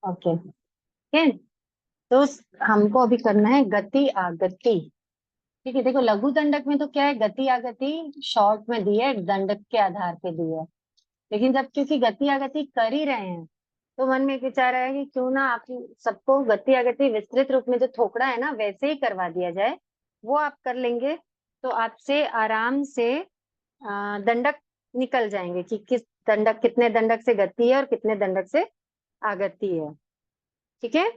Okay, ठीक है। तो हमको अभी करना है गति आगति। ठीक है, देखो लघु दंडक में तो क्या है, गति आगति शॉर्ट में दी है, दंडक के आधार पे दी है। लेकिन जब क्योंकि गति आगति कर ही रहे हैं, तो मन में एक विचार आया कि क्यों ना आप सबको गति आगति विस्तृत रूप में जो थोकड़ा है ना वैसे ही करवा दिया जाए। वो आप कर लेंगे तो आपसे आराम से दंडक निकल जाएंगे कि किस दंडक, कितने दंडक से गति है और कितने दंडक से आगति है। ठीक है,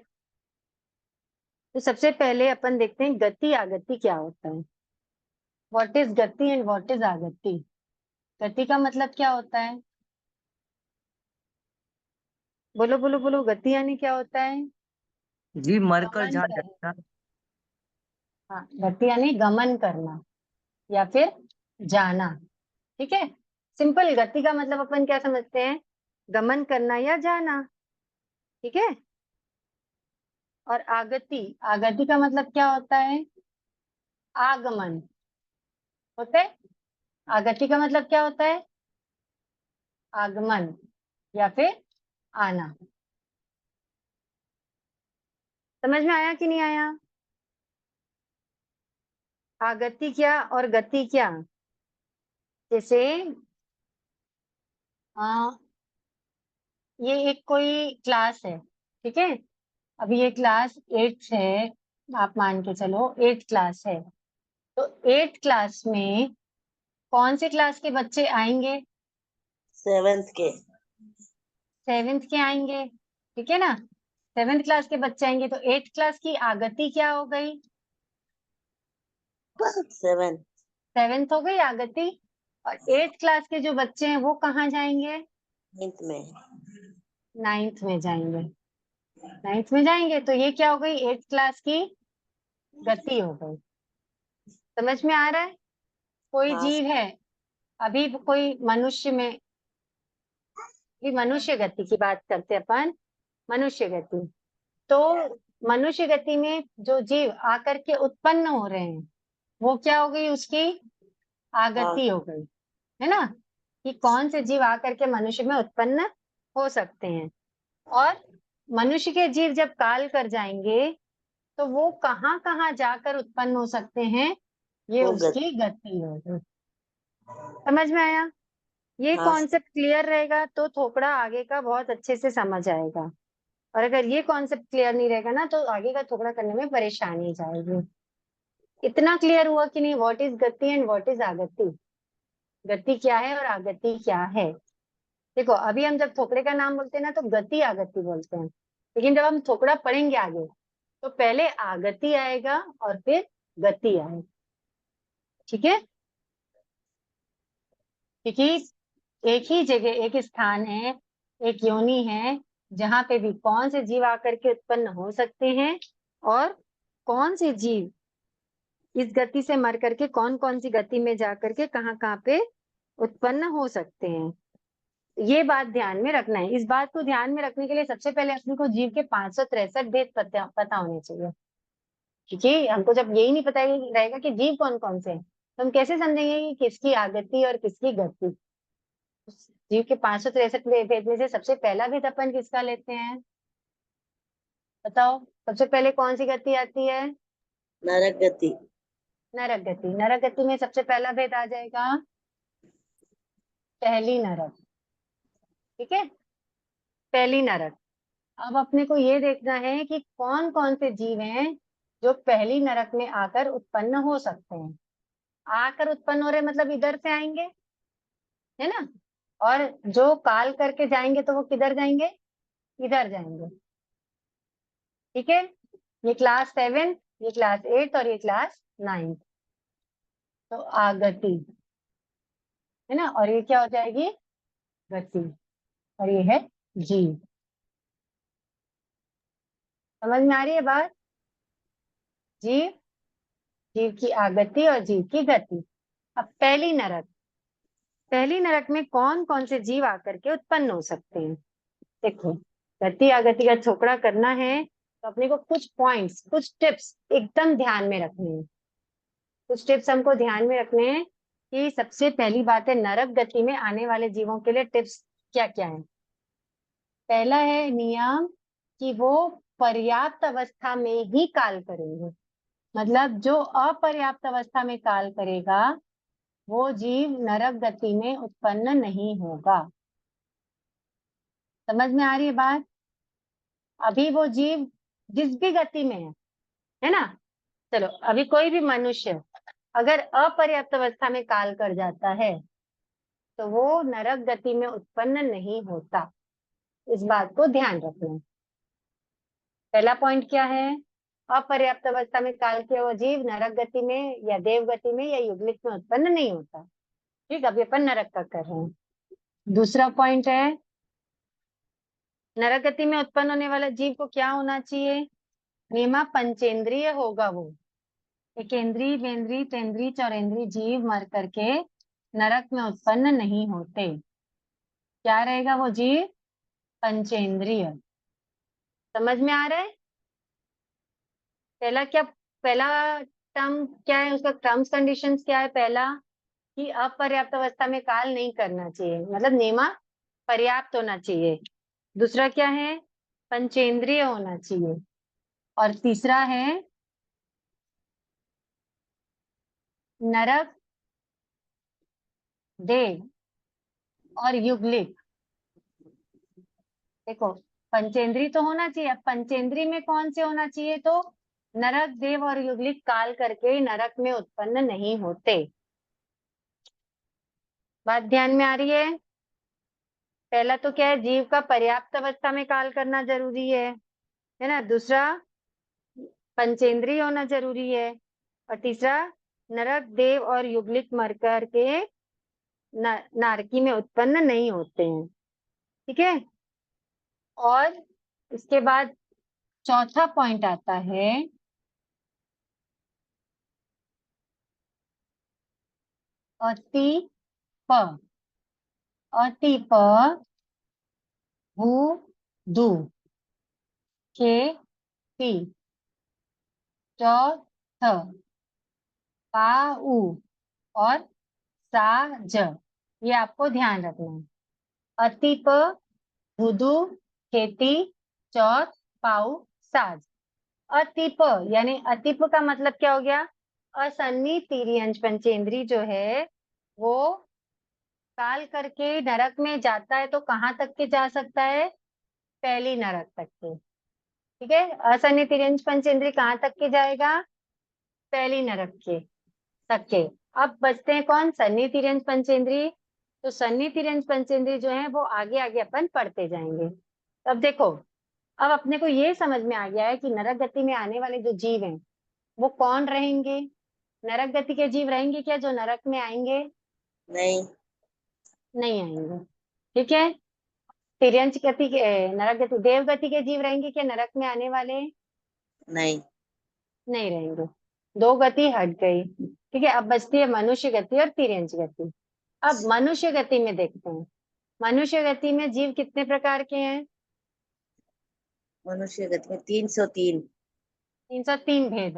तो सबसे पहले अपन देखते हैं गति आगति क्या होता है। व्हाट इज गति एंड व्हाट इज आगति। गति का मतलब क्या होता है, बोलो बोलो बोलो, गति यानी क्या होता है? जी मरकर गमन जहाँ करना। जाना। हाँ, गति यानी गमन करना या फिर जाना। ठीक है, सिंपल। गति का मतलब अपन क्या समझते हैं, गमन करना या जाना। ठीक है, और आगति, आगति का मतलब क्या होता है, आगमन होता है। आगति का मतलब क्या होता है, आगमन या फिर आना। समझ में आया कि नहीं आया? आगति क्या और गति क्या। जैसे आ, ये एक कोई क्लास है, ठीक है। अभी ये क्लास 8 है, आप मान के चलो 8 क्लास है। तो 8 क्लास में कौन से क्लास के बच्चे आएंगे? 7th के। 7th के आएंगे, ठीक है ना। 7th क्लास के बच्चे आएंगे तो 8 क्लास की आगति क्या हो गई? 7। 7th हो गई आगति। और 8 क्लास के जो बच्चे हैं वो कहाँ जाएंगे? 9th में। 9th में जाएंगे। 9th में जाएंगे तो ये क्या हो गई, 8 क्लास की गति हो गई। समझ में आ रहा है? कोई हाँ। जीव है, अभी कोई मनुष्य में, भी मनुष्य गति की बात करते हैं अपन, मनुष्य गति। तो मनुष्य गति में जो जीव आकर के उत्पन्न हो रहे हैं वो क्या हो गई, उसकी हाँ। आगति हो गई, है ना। कि कौन से जीव आकर के मनुष्य में उत्पन्न हो सकते हैं। और मनुष्य के जीव जब काल कर जाएंगे तो वो कहाँ कहाँ जाकर उत्पन्न हो सकते हैं, ये वो गति। उसकी गति हो गई। समझ में आया? ये हाँ। कॉन्सेप्ट क्लियर रहेगा तो थोपड़ा आगे का बहुत अच्छे से समझ आएगा। और अगर ये कॉन्सेप्ट क्लियर नहीं रहेगा ना तो आगे का थोपड़ा करने में परेशानी जाएगी। इतना क्लियर हुआ कि नहीं, व्हाट इज गति एंड व्हाट इज आगति। गति क्या है और आगति क्या है। देखो अभी हम जब थोकड़े का नाम बोलते हैं ना तो गति आगति बोलते हैं, लेकिन जब हम थोकड़ा पढ़ेंगे आगे तो पहले आगति आएगा और फिर गति आएगी। ठीक है, क्योंकि एक ही जगह, एक स्थान है, एक योनि है जहां पे भी कौन से जीव आकर के उत्पन्न हो सकते हैं और कौन से जीव इस गति से मर करके कौन कौन सी गति में जा करके कहाँ कहाँ पे उत्पन्न हो सकते हैं। ये बात ध्यान में रखना है। इस बात को ध्यान में रखने के लिए सबसे पहले अपने को जीव के 563 भेद पता होने चाहिए। क्योंकि हमको जब यही नहीं पता रहेगा कि जीव कौन कौन से हैं तो हम कैसे समझेंगे कि किसकी आगति और किसकी गति। जीव के 563 भेद में से सबसे पहला भेद अपन किसका लेते हैं, बताओ। सबसे पहले कौन सी गति आती है? नरक गति। नरक गति। नरक गति में सबसे पहला भेद आ जाएगा पहली नरक। ठीक है, पहली नरक। अब अपने को ये देखना है कि कौन कौन से जीव हैं जो पहली नरक में आकर उत्पन्न हो सकते हैं। आकर उत्पन्न हो रहे मतलब इधर से आएंगे, है ना। और जो काल करके जाएंगे तो वो किधर जाएंगे, इधर जाएंगे। ठीक है, ये क्लास 7, ये क्लास 8 और ये क्लास 9। तो आगति, है ना, और ये क्या हो जाएगी, गति। और ये है जीव। समझ में आ रही है बात? जीव, जीव की आगति और जीव की गति। अब पहली नरक, पहली नरक में कौन कौन से जीव आकर के उत्पन्न हो सकते हैं। देखो, गति आगति का छोकड़ा करना है तो अपने को कुछ पॉइंट्स, कुछ टिप्स एकदम ध्यान में रखने हैं। कुछ टिप्स हमको ध्यान में रखने हैं कि सबसे पहली बात है नरक गति में आने वाले जीवों के लिए टिप्स क्या क्या है। पहला है नियम कि वो पर्याप्त अवस्था में ही काल करेंगे। मतलब जो अपर्याप्त अवस्था में काल करेगा वो जीव नरक गति में उत्पन्न नहीं होगा। समझ में आ रही है बात? अभी वो जीव जिस भी गति में है ना, चलो अभी कोई भी मनुष्य अगर अपर्याप्त अवस्था में काल कर जाता है तो वो नरक गति में उत्पन्न नहीं होता। इस बात को ध्यान रखना। पहला पॉइंट क्या है? अपर्याप्त अवस्था में काल किया हुआ जीव नरक गति में या देव गति में या युगलिक में उत्पन्न नहीं होता। ठीक, अभी अपन नरक का कर रहे हैं। दूसरा पॉइंट है, नरक गति में उत्पन्न होने वाला जीव को क्या होना चाहिए? नेमा पंचेंद्रिय होगा वो। एकेंद्रीय, बेंद्रीय, तेंद्रीय, चौरेंद्रीय जीव मर करके नरक में उत्पन्न नहीं होते। क्या रहेगा वो जीव? पंचेंद्रिय। समझ में आ रहा है? पहला टर्म क्या है, उसका टर्म्स कंडीशंस क्या है? पहला कि अपर्याप्त अवस्था में काल नहीं करना चाहिए, मतलब नेमा पर्याप्त होना चाहिए। दूसरा क्या है? पंचेंद्रिय होना चाहिए। और तीसरा है नरक, देव और युगलिक। देखो, पंचेंद्री तो होना चाहिए। अब पंचेंद्री में कौन से होना चाहिए? तो नरक, देव और युगलिक काल करके नरक में उत्पन्न नहीं होते। बात ध्यान में आ रही है? पहला तो क्या है, जीव का पर्याप्त अवस्था में काल करना जरूरी है ना। दूसरा, पंचेंद्रिय होना जरूरी है। और तीसरा, नरक, देव और युगलिक मर करके नारकी में उत्पन्न नहीं होते हैं। ठीक है। और इसके बाद चौथा पॉइंट आता है अति प। अति प भू दू के पी च थ पा उ और सा ज। ये आपको ध्यान रखना है। अति प, भूदू, खेती, चौथ, पाऊ, साज। अतिप यानी अतिप का मतलब क्या हो गया? असन्नी तिर्यंच पंचेंद्री जो है वो काल करके नरक में जाता है तो कहाँ तक के जा सकता है? पहली नरक तक के। ठीक है, असन्नी तिर्यंच पंचेंद्री कहाँ तक के जाएगा? पहली नरक के तक के। अब बचते हैं कौन? सन्नी तिर्यंच पंचेंद्री। तो सन्नी तिर्यंच पंचेंद्री जो है वो आगे आगे अपन पढ़ते जाएंगे। अब देखो, अब अपने को ये समझ में आ गया है कि नरक गति में आने वाले जो जीव हैं वो कौन रहेंगे। नरक गति के जीव रहेंगे क्या जो नरक में आएंगे? नहीं। नहीं आएंगे। ठीक है। तिर्यंच गति के, नरक गति, देव गति के जीव रहेंगे क्या नरक में आने वाले? नहीं। नहीं रहेंगे। दो गति हट गई। ठीक है, अब बचती है मनुष्य गति और तिर्यंच गति। अब मनुष्य गति में देखते हैं। मनुष्य गति में जीव कितने प्रकार के हैं? मनुष्य गति में 303। 303 भेद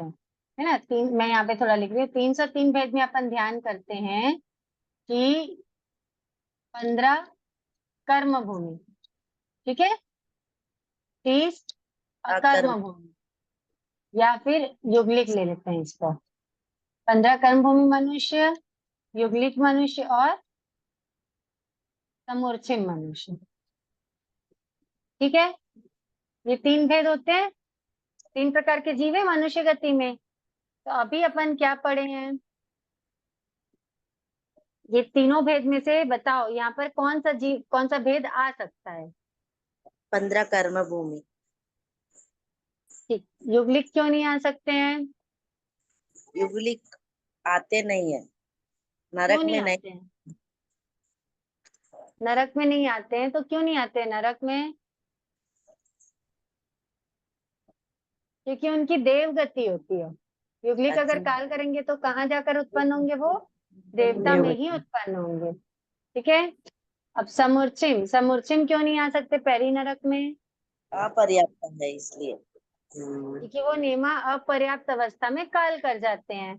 है ना। तीन, मैं यहाँ पे थोड़ा लिख रही हूँ। 303 भेद में अपन ध्यान करते हैं कि 15 कर्म भूमि, ठीक है, 30 अकर्म। अकर्म भूमि, या फिर युगलिक ले लेते हैं इसको। 15 कर्म भूमि मनुष्य, युगलिक मनुष्य और समूर्छिम मनुष्य। ठीक है, ये तीन भेद होते हैं। तीन प्रकार के जीव है मनुष्य गति में। तो अभी अपन क्या पढ़े हैं? ये तीनों भेद में से बताओ यहाँ पर कौन सा जीव, कौन सा भेद आ सकता है? 15 कर्म भूमि। ठीक, युगलिक क्यों नहीं आ सकते हैं? युगलिक आते नहीं है क्यों नरक नहीं में। नहीं। आते हैं? नरक में नहीं आते हैं तो क्यों नहीं आते हैं नरक में? क्योंकि उनकी देव गति होती है। युगलिक अगर अच्छा। काल करेंगे तो कहाँ जाकर उत्पन्न होंगे? वो देवता में ही उत्पन्न होंगे। ठीक है। अब समूर्छिम, समूर्छिम क्यों नहीं आ सकते पहली नरक में? अपर्याप्त है इसलिए। क्योंकि वो नेमा अपर्याप्त अवस्था में काल कर जाते हैं।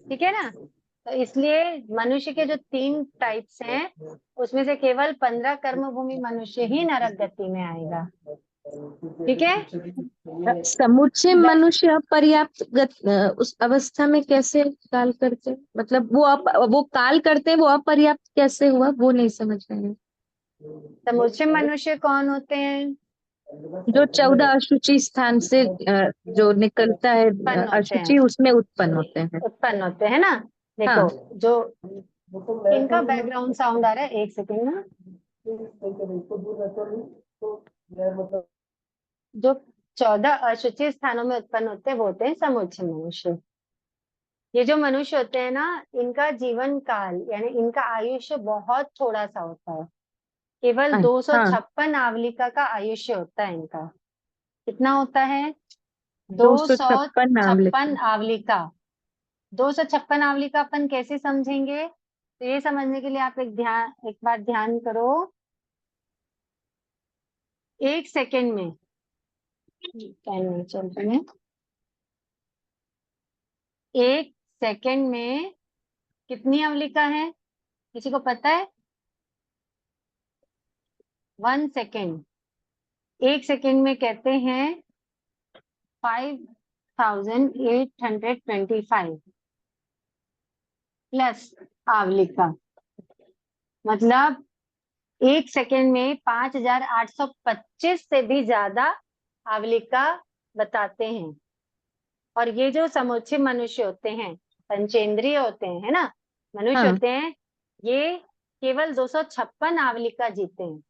ठीक है ना। तो इसलिए मनुष्य के जो तीन टाइप्स हैं उसमें से केवल 15 कर्म भूमि मनुष्य ही नरक गति में आएगा। ठीक है। समुच्चय मनुष्य अपर्याप्त उस अवस्था में कैसे काल करते हैं? मतलब वो काल करते हैं, वो अपर्याप्त कैसे हुआ, वो नहीं समझ रहे हैं। समुच्चय मनुष्य कौन होते हैं? जो 14 अशुचि स्थान से जो निकलता है उत्पन्न होते हैं, अशुचि, उसमें उत्पन्न होते हैं। उत्पन्न होते हैं ना। देखो हाँ। जो इनका बैकग्राउंड साउंड आ रहा है, एक सेकेंड ना। जो 14 अशुचि स्थानों में उत्पन्न होते हैं वो होते हैं समुच्चय मनुष्य। ये जो मनुष्य होते हैं ना, इनका जीवन काल यानी इनका आयुष्य बहुत थोड़ा सा होता है। केवल हाँ 256 आवलिका का आयुष्य होता है इनका। कितना होता है? 256 नाम 256 लिखे। आवलिका। 256 आवलिका अपन कैसे समझेंगे? तो ये समझने के लिए आप एक बार ध्यान करो। एक सेकेंड में पेन नहीं चल रही है। एक सेकेंड में कितनी आवलिका है, किसी को पता है? 1 सेकेंड, एक सेकेंड में कहते हैं 5825 प्लस आवलिका। मतलब एक सेकेंड में 5825 से भी ज्यादा आवलिका बताते हैं। और ये जो समुच्चय मनुष्य होते हैं, पंचेंद्रिय होते हैं, है ना, मनुष्य हाँ होते हैं, ये केवल 256 आवलिका जीते हैं।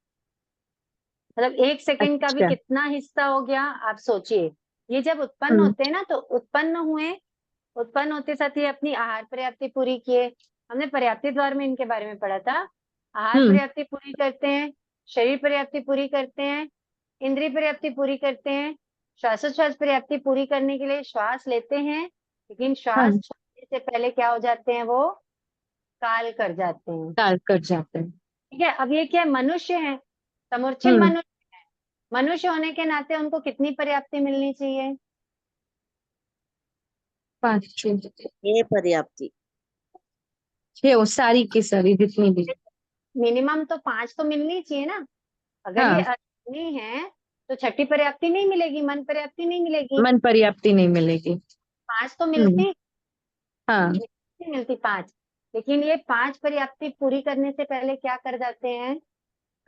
मतलब एक सेकंड का भी अच्छा। कितना हिस्सा हो गया, आप सोचिए। ये जब उत्पन्न हम्म होते हैं ना, तो उत्पन्न हुए, उत्पन्न होते साथ ही अपनी आहार पर्याप्ति पूरी किए। हमने पर्याप्ति द्वार में इनके बारे में पढ़ा था। आहार हम्म पर्याप्ति पूरी करते हैं, शरीर पर्याप्ति पूरी करते हैं, इंद्रिय पर्याप्ति पूरी करते हैं, श्वासोच्छ्वास पर्याप्ति पूरी करने के लिए श्वास लेते हैं, लेकिन हाँ, श्वास छोड़ने से पहले क्या हो जाते हैं? वो काल कर जाते हैं। काल कर जाते हैं। ठीक है। अब ये क्या है? मनुष्य है, समुच्चय हम्म मनुष्य। मनुष्य होने के नाते उनको कितनी पर्याप्ति मिलनी चाहिए? 5 6 ये पर्याप्ति। 6, वो सारी की सारी जितनी भी। मिनिमम तो 5 तो मिलनी चाहिए ना। अगर ये हाँ, अग्नि है तो छठी पर्याप्ति नहीं मिलेगी, मन पर्याप्ति नहीं मिलेगी। मन पर्याप्ति नहीं मिलेगी। 5 तो हम्म मिलती, हाँ, नहीं मिलती 5। लेकिन ये 5 पर्याप्ति पूरी करने से पहले क्या कर जाते हैं?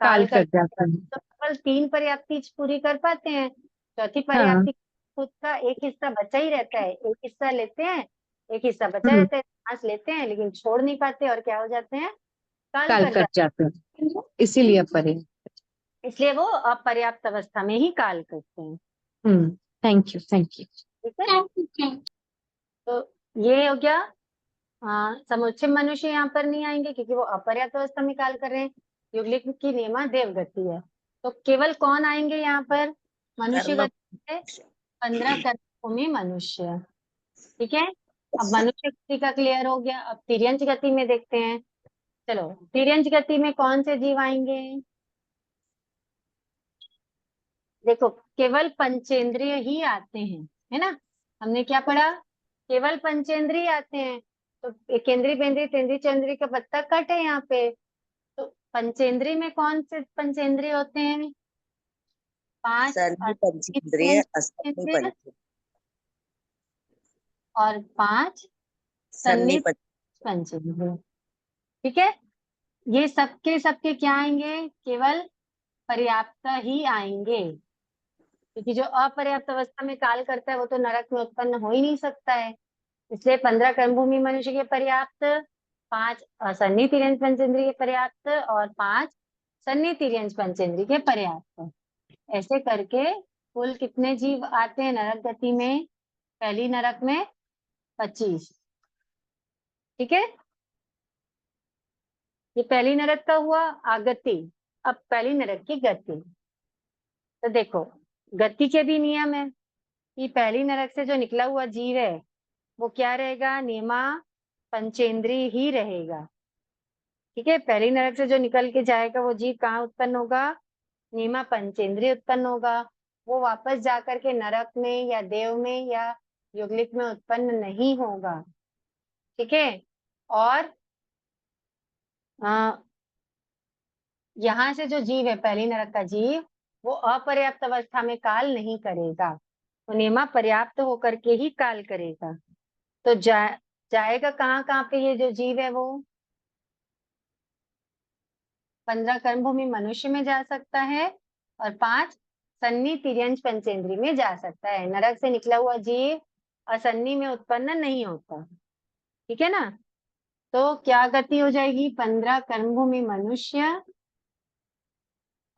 काल काल कर कर जाते जाते हैं। हैं। तो केवल 3 पर्याप्ति पूरी कर पाते हैं। चौथी हाँ। पर्याप्ति खुद का एक हिस्सा बचा ही रहता है, एक हिस्सा लेते हैं, एक हिस्सा बचा हम्म रहता है, सांस लेते हैं लेकिन छोड़ नहीं पाते और क्या हो जाते हैं? काल काल कर कर जाते जाते हैं, हैं। इसीलिए परे। इसलिए वो अपर्याप्त अवस्था में ही काल करते हैं। Thank you, thank you. ठीक है। तो ये हो गया। समुच्चय मनुष्य यहाँ पर नहीं आएंगे क्योंकि वो अपर्याप्त अवस्था में काल कर रहे हैं। युगलिक की नियमा देवगति है। तो केवल कौन आएंगे यहाँ पर? मनुष्य कर्म। गति से 15 कर्मों में मनुष्य। ठीक है। अब मनुष्य गति का क्लियर हो गया। अब तिर्यंच गति में देखते हैं। चलो, तिर्यंच गति में कौन से जीव आएंगे? देखो, केवल पंचेंद्रिय ही आते हैं, है ना। हमने क्या पढ़ा? केवल पंचेंद्रिय आते हैं। तो केंद्रीय पेंद्रीय तेंद्रीय चंद्रीय का पत्ता कट है यहाँ पे। तो पंचेंद्रिय में कौन से पंचेंद्रिय होते हैं? 5 सर्वी पंचेंद्रिय, असन्नी पंचेंद्रिय और 5 सन्नी सन्निध पंचेंद्रिय। ठीक है। ये सबके सबके क्या आएंगे? केवल पर्याप्त ही आएंगे, क्योंकि जो अपर्याप्त अवस्था में काल करता है वो तो नरक में उत्पन्न हो ही नहीं सकता है। इसलिए 15 कर्मभूमि मनुष्य के पर्याप्त, 5 असन्नी तिर्यंच पंचेंद्रिय के पर्याप्त और 5 सन्नी तिर्यंच पंचेंद्रिय के पर्याप्त। ऐसे करके कुल कितने जीव आते हैं नरक गति में? पहली नरक में 25। ठीक है। ये पहली नरक का हुआ आगति। अब पहली नरक की गति। तो देखो, गति के भी नियम है कि पहली नरक से जो निकला हुआ जीव है वो क्या रहेगा? नियमा पंचेंद्रिय ही रहेगा। ठीक है। पहली नरक से जो निकल के जाएगा वो जीव कहाँ उत्पन्न होगा? नियमा पंचेंद्रिय उत्पन्न होगा। वो वापस जाकर के नरक में या देव में या युगलिक में उत्पन्न नहीं होगा। ठीक है। और यहाँ से जो जीव है, पहली नरक का जीव, वो अपर्याप्त अवस्था में काल नहीं करेगा, वो नियमा पर्याप्त होकर के ही काल करेगा। तो जाएगा कहाँ कहाँ पे ये जो जीव है वो? 15 कर्मभूमि मनुष्य में जा सकता है और 5 सन्नी तिर्यंच पंचेंद्री में जा सकता है। नरक से निकला हुआ जीव असन्नी में उत्पन्न नहीं होता, ठीक है ना। तो क्या गति हो जाएगी? 15 कर्मभूमि मनुष्य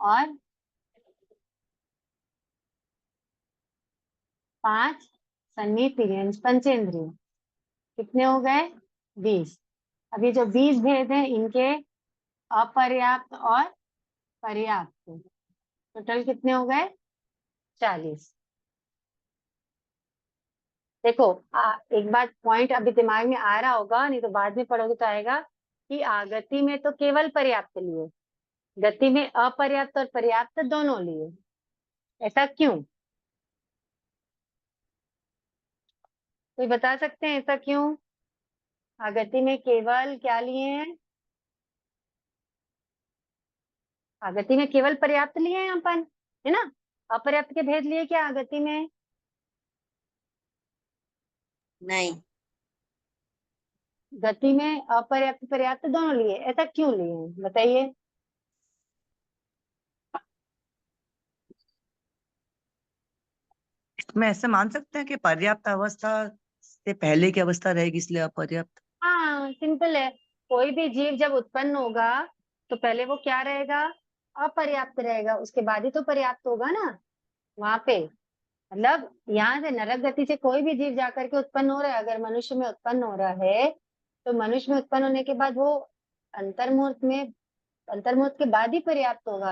और 5 सन्नी तिर्यंच पंचेंद्रिय, कितने हो गए? 20। अभी जो 20 भेद हैं इनके अपर्याप्त और पर्याप्त, टोटल कितने हो गए? 40। देखो एक बात पॉइंट अभी दिमाग में आ रहा होगा, नहीं तो बाद में पढ़ोगे तो आएगा कि आगति में तो केवल पर्याप्त लिए, गति में अपर्याप्त और पर्याप्त दोनों लिए। ऐसा क्यों? कोई बता सकते हैं ऐसा क्यों? आगति में केवल क्या लिए हैं? आगति में केवल पर्याप्त लिए हैं अपन, है ना। अपर्याप्त के भेद लिए क्या आगति में? नहीं। गति में अपर्याप्त पर्याप्त दोनों लिए, ऐसा क्यों लिए हैं बताइए? इसमें ऐसे मान सकते हैं कि पर्याप्त अवस्था से पहले की अवस्था रहेगी इसलिए अपर्याप्त। हाँ सिंपल है। कोई भी जीव जब उत्पन्न होगा तो पहले वो क्या रहेगा? अपर्याप्त रहेगा, उसके बाद ही तो पर्याप्त होगा ना। वहां पे मतलब यहाँ से नरक गति से कोई भी जीव जाकर के उत्पन्न हो रहा है, अगर मनुष्य में उत्पन्न हो रहा है तो मनुष्य में उत्पन्न होने के बाद वो अंतर्मुहूर्त में, अंतर्मुहूर्त के बाद ही पर्याप्त होगा।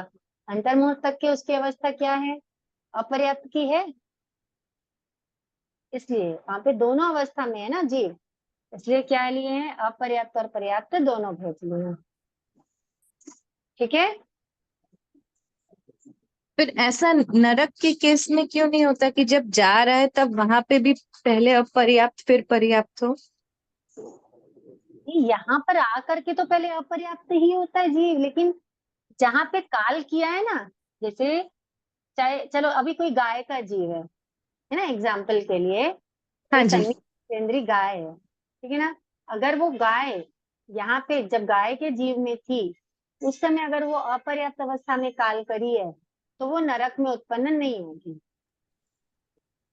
अंतर्मुहूर्त तक की उसकी अवस्था क्या है? अपर्याप्त की है। इसलिए वहां पे दोनों अवस्था में है ना जीव, इसलिए क्या लिए हैं? अपर्याप्त और पर्याप्त दोनों भेज लिए हैं, ठीक है। फिर ऐसा नरक के केस में क्यों नहीं होता कि जब जा रहा है तब वहां पे भी पहले अपर्याप्त फिर पर्याप्त हो? यहाँ पर आकर के तो पहले अपर्याप्त ही होता है जीव, लेकिन जहां पे काल किया है ना, जैसे चाहे चलो अभी कोई गाय का जीव है ना, एग्जाम्पल के लिए हाँ कोई जी। सन्नी केंद्री गाय है, ठीक है ना। अगर वो गाय यहाँ पे जब गाय के जीव में थी उस समय अगर वो अपर्याप्त अवस्था में काल करी है तो वो नरक में उत्पन्न नहीं होगी।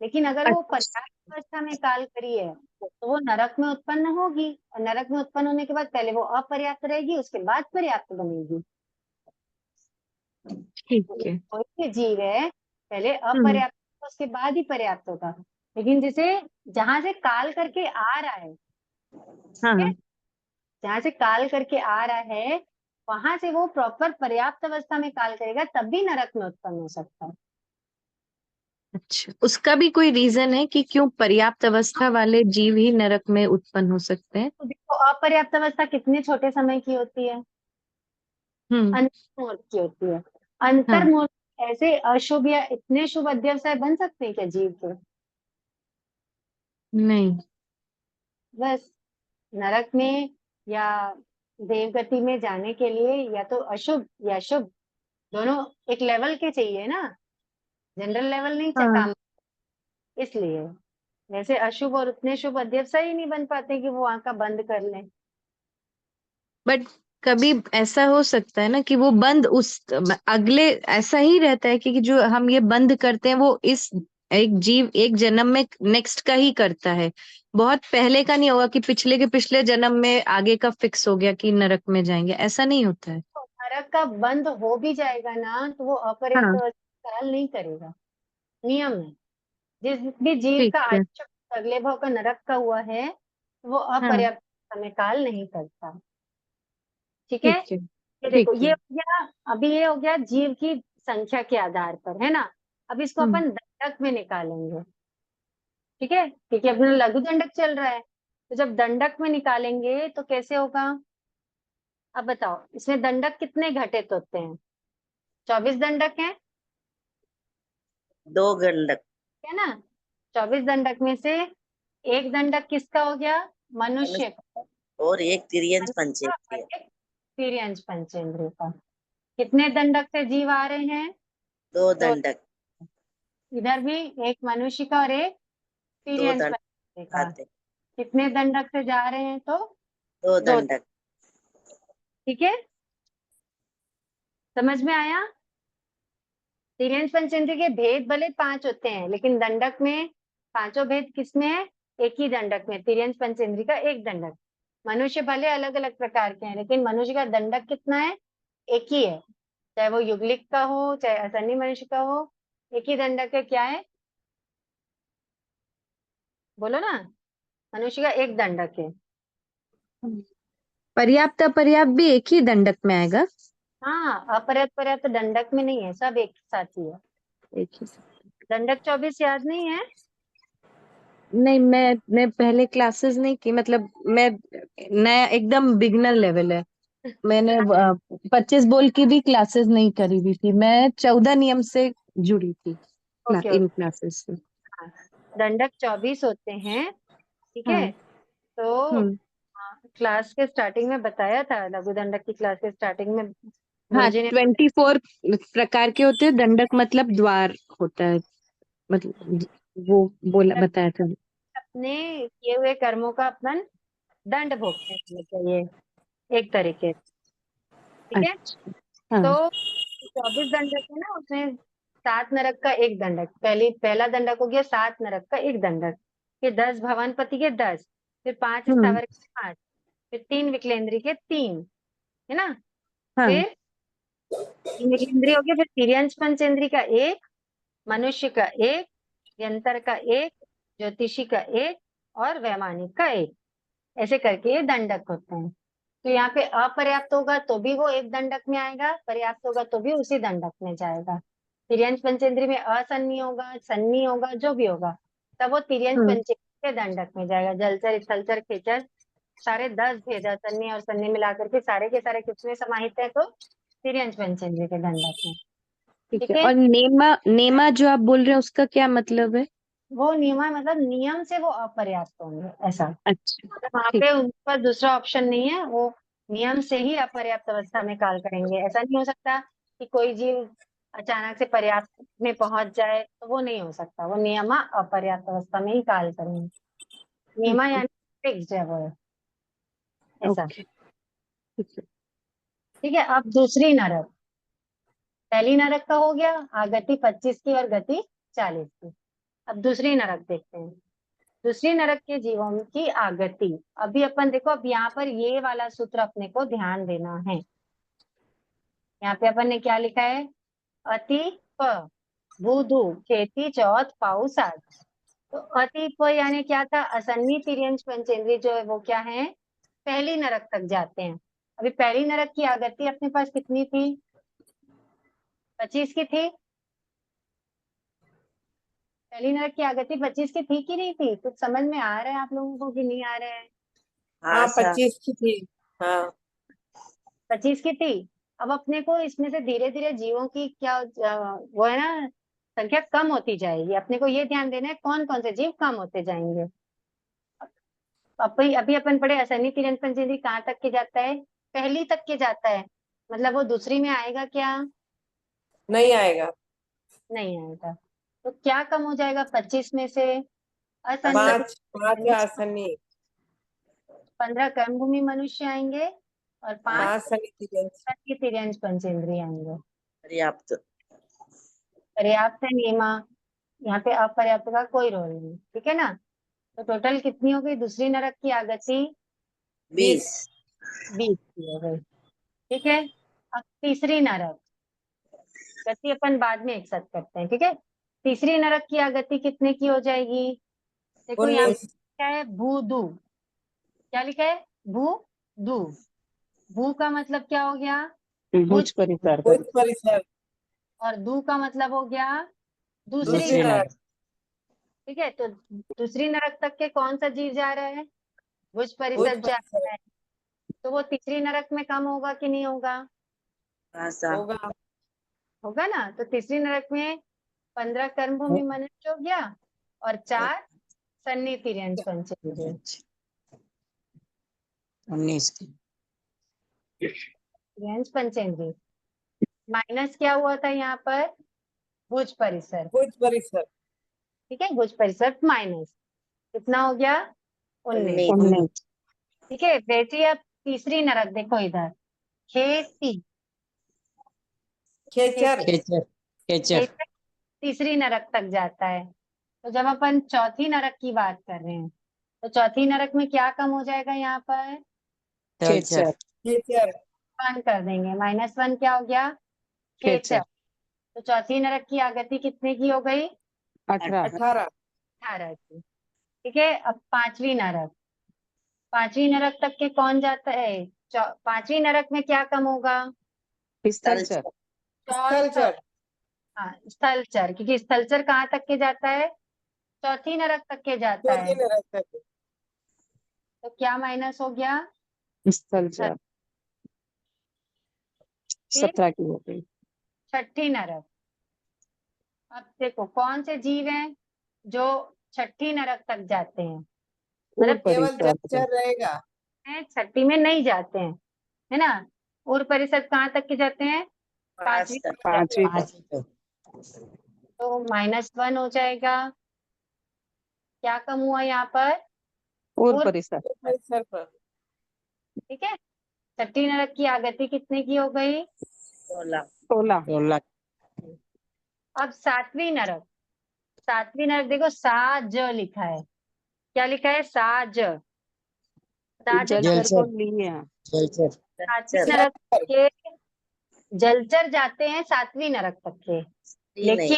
लेकिन अगर वो अच्छा। पर्याप्त अवस्था में काल करी है तो वो नरक में उत्पन्न होगी, और नरक में उत्पन्न होने के बाद पहले वो अपर्याप्त रहेगी, उसके बाद पर्याप्त बनेगी। ठीक है। कोई भी जीव है पहले हम्म। अपर्याप्त होगा, उसके बाद ही पर्याप्त होगा। लेकिन जैसे जहां से काल करके आ रहा है, ठीक है, हाँ। जहां से काल करके आ रहा है वहां से वो प्रॉपर पर्याप्त अवस्था में काल करेगा तब भी नरक में उत्पन्न हो सकता है। अच्छा, उसका भी कोई रीजन है कि क्यों पर्याप्त अवस्था वाले जीव ही नरक में उत्पन्न हो सकते हैं? तो देखो अपर्याप्त अवस्था कितने छोटे समय की होती है? हम्म। अंतर्मुहूर्त की होती है। हाँ। अंतर्मुहूर्त ऐसे अशुभ या इतने शुभ अध्यवसाय बन सकते हैं क्या जीव के? नहीं। बस नरक में या देवगति में जाने के लिए या तो अशुभ या शुभ दोनों एक लेवल के चाहिए ना, जनरल लेवल नहीं हाँ, काम। इसलिए वैसे अशुभ और उतने शुभ अध्यवसाय ही नहीं बन पाते कि वो वहां का बंद कर लें। बट कभी ऐसा हो सकता है ना कि वो बंद उस अगले ऐसा ही रहता है कि जो हम ये बंद करते हैं वो इस एक जीव एक जन्म में नेक्स्ट का ही करता है, बहुत पहले का नहीं होगा कि पिछले के पिछले जन्म में आगे का फिक्स हो गया कि नरक में जाएंगे, ऐसा नहीं होता है। तो नरक का बंद हो भी जाएगा ना तो वो अपर्याप्त हाँ। अवस्था काल नहीं करेगा, नियम है। जिस भी जीव ठीक का है। आयुष्य अगले भाव का नरक का हुआ है वो हाँ। अपर्याप्त समय काल नहीं करता, ठीक है। ठीक है। ये ठीक देखो ये है। हो गया, अभी ये हो गया जीव की संख्या के आधार पर, है ना। अब इसको हम्म। अपन दंडक में निकालेंगे, ठीक है, क्योंकि अपना लघु दंडक चल रहा है। तो जब दंडक में निकालेंगे तो कैसे होगा? अब बताओ इसमें दंडक कितने घटित होते हैं? 24 दंडक है 2 गंडक है ना। 24 दंडक में से एक दंडक किसका हो गया? मनुष्य का। और एक तिर्यंच मनुष्य और पंचेंद्रिय। एक तिर्यंच पंचेंद्रिय का। कितने दंडक से जीव आ रहे हैं? दो दंडक, इधर भी एक मनुष्य का और एक दो तिर्यंस दंडक पंचेंद्री का। आते, कितने दंडक से जा रहे हैं तो दो दो। दंडक। ठीक है, समझ में आया? तिर्यंस पंचेंद्री के भेद भले 5 होते हैं, लेकिन दंडक में पांचों भेद किसमें है? एक ही दंडक में, तिर्यंस पंचेंद्री का एक दंडक। मनुष्य भले अलग अलग प्रकार के हैं, लेकिन मनुष्य का दंडक कितना है? एक ही है, चाहे वो युगलिक का हो चाहे असन्नी मनुष्य का हो, एक ही दंडक है। क्या है? बोलो ना, मनुष्य का एक दंडक है। पर्याप्त अपर्याप्त भी एक ही दंडक में आएगा। हाँ, अपर्याप्त पर्याप्त दंडक में नहीं है, सब एक साथ ही है। एक ही दंडक 24 याद नहीं है? नहीं, मैं पहले क्लासेस नहीं की, मतलब मैं नया एकदम बिगनर लेवल है। मैंने 25 बोल की भी क्लासेस नहीं करी हुई थी, मैं 14 नियम से जुड़ी थी ओके इन ओके। क्लासेस से। हाँ, दंडक 24 होते हैं। ठीक है, हाँ। तो हम्म। क्लास के स्टार्टिंग में बताया था, लघु दंडक की क्लास के स्टार्टिंग में हाँ, गुरुजी ने 24 प्रकार के होते हैं। दंडक मतलब द्वार होता है, मतलब वो बोला बताया था। अपने किए हुए कर्मों का अपन दंड भोगते हैं चाहिए एक तरीके से। ठीक है, अच्छा। हाँ। तो 24 दंडक है ना, उसमें 7 नरक का एक दंडक, पहला दंडक हो गया 7 नरक का एक दंडक, फिर 10 भवनपति के 10, फिर 5 हम्म। स्थावर के 5, फिर 3 विकलेंद्री के 3, है ना? हाँ। फिर 3 विकलेंद्री हो गया, फिर तिर्यंस पंचेंद्री का एक, मनुष्य का एक, यंत्र का एक, ज्योतिषी का एक, और वैमानिक का एक। ऐसे करके ये दंडक होते हैं। तो यहाँ पे अपर्याप्त होगा तो भी वो एक दंडक में आएगा, पर्याप्त होगा तो भी उसी दंडक में जाएगा। तिर्यंस पंचेंद्री में असन्नी होगा, सन्नी होगा, जो भी होगा, तब वो तिर्यंस हम्म। पंचेंद्री के दंडक में जाएगा। जलचर, स्थलचर, खेचर, सारे 10 भेद असन्नी और सन्नी मिलाकर के सारे किसमें समाहित है? तो तिर्यंस पंचेंद्री के दंडक में। ठीक ठीक है। है, और नेमा नेमा जो आप बोल रहे हैं उसका क्या मतलब है? वो नियम मतलब नियम से वो अपर्याप्त होंगे, ऐसा। अच्छा। तो वहां ठीक। पे उन पर दूसरा ऑप्शन नहीं है, वो नियम से ही अपर्याप्त अवस्था में काल करेंगे। ऐसा नहीं हो सकता कि कोई जीव अचानक से पर्याप्त में पहुंच जाए, तो वो नहीं हो सकता। वो नियमा अपर्याप्त अवस्था में ही काल करेंगे। नियमा ठीक है। यानी फिक्स्ड है वो, ऐसा। ओके। ठीक है। ठीक है, अब दूसरी नरक। पहली नरक का हो गया आगति 25 की और गति 40 की। अब दूसरी नरक देखते हैं। दूसरी नरक के जीवों की आगति। अभी अपन देखो, अब यहाँ पर ये वाला सूत्र अपने को ध्यान देना है। यहाँ पे अपन ने क्या लिखा है? अति प बुधु खेती चौथ पाउस आज। तो अति प यानी क्या था? असन्नी तिर्यंस पंचेंद्री जो है वो क्या है? पहली नरक तक जाते हैं। अभी पहली नरक की आगति अपने पास कितनी थी? 25 की थी। पहली नरक की आगति 25 की थी कि नहीं थी? कुछ समझ में आ रहा है आप लोगों को कि नहीं आ रहा है? हाँ हाँ, सर, 25 की थी। हाँ, 25 की थी। अब अपने को इसमें से धीरे धीरे जीवों की क्या वो है ना, संख्या कम होती जाएगी। अपने को ये ध्यान देना है कौन कौन से जीव कम होते जाएंगे। अभी अभी अपन पढ़े असनी तिरंज पंचेंद्री कहाँ तक के जाता है? पहली तक के जाता है। मतलब वो दूसरी में आएगा क्या? नहीं आएगा। नहीं आएगा। तो क्या कम हो जाएगा 25 में से? असनी 5 है आसनी, 15 कर्म भूमि मनुष्य आएंगे और 5 5 शनि तिरंज। तिरंज पंचेंद्री आएंगे। पर्याप्त। पर्याप्त है नियमा, यहाँ पे अपर्याप्त का कोई रोल नहीं। ठीक है ना? तो टोटल कितनी हो गई दूसरी नरक की आगति? 20। 20। 20 की हो गई। ठीक है, अब तीसरी नरक। गति अपन बाद में एक साथ करते हैं, ठीक है? तीसरी नरक की आगति कितने की हो जाएगी? देखो यहाँ पे 19। क्या है? भू दू। क्या लिखा है? भू दू। भू का मतलब क्या हो गया? भुज भुज। परिसर। भूत परिसर। और दू का मतलब हो गया दूसरी दूसरी नरक। नरक। ठीक है, तो दूसरी नरक तक के कौन सा जीव जा रहा है? भुज भूत परिसर जा परिसर रहा है। तो वो तीसरी नरक में कम होगा कि नहीं होगा? हाँ सर, होगा। होगा ना। तो तीसरी नरक में 15 कर्म भूमि मनुष्य हो गया और 4 सन्नी तिर्यंस पंचेंद्रिय। 19 की। तिर्यंस पंचेंद्रिय माइनस क्या हुआ था यहाँ पर? भुज परिसर, भुज परिसर, ठीक है, भुज परिसर माइनस कितना हो गया 19। 19 ठीक है, बेटी अब तीसरी नरक देखो इधर, खेती, खेचर, खेचर खेचर खेचर तीसरी नरक तक जाता है। तो जब अपन चौथी नरक की बात कर रहे हैं तो चौथी नरक में क्या कम हो जाएगा यहाँ पर, खेचर खेचर, 1 कर देंगे, -1 क्या हो गया खेचर। तो चौथी नरक की आगति कितने की हो गई 18, 18 की। ठीक है, अब पांचवी नरक, पांचवी नरक तक के कौन जाता है, पांचवी नरक में क्या कम होगा, स्थलचर स्थलचर, हाँ स्थलचर, क्योंकि स्थलचर कहाँ तक के जाता है, चौथी नरक तक के जाता है। चौथी नरक तक, तो क्या माइनस हो गया, स्थलचर फिर 17 की हो गई। छठी नरक। अब देखो कौन से जीव हैं जो छठी नरक तक जाते हैं, मतलब केवल परिसर जलचर रहेगा, छठी में नहीं जाते हैं, है ना। और परिषद कहाँ तक के जाते हैं, पांचवी तक। पांचवी तक। तो -1 हो जाएगा, क्या कम हुआ यहाँ पर, और और परिसर परिसर पर ठीक है। छठी नरक की आगति कितने की हो गई, 16 अब सातवीं नरक, सातवीं नरक देखो साज लिखा है, क्या लिखा है साज, साज जलचर को लिए हैं। सातवीं नरक के जलचर जाते हैं सातवीं नरक तक के, लेकिन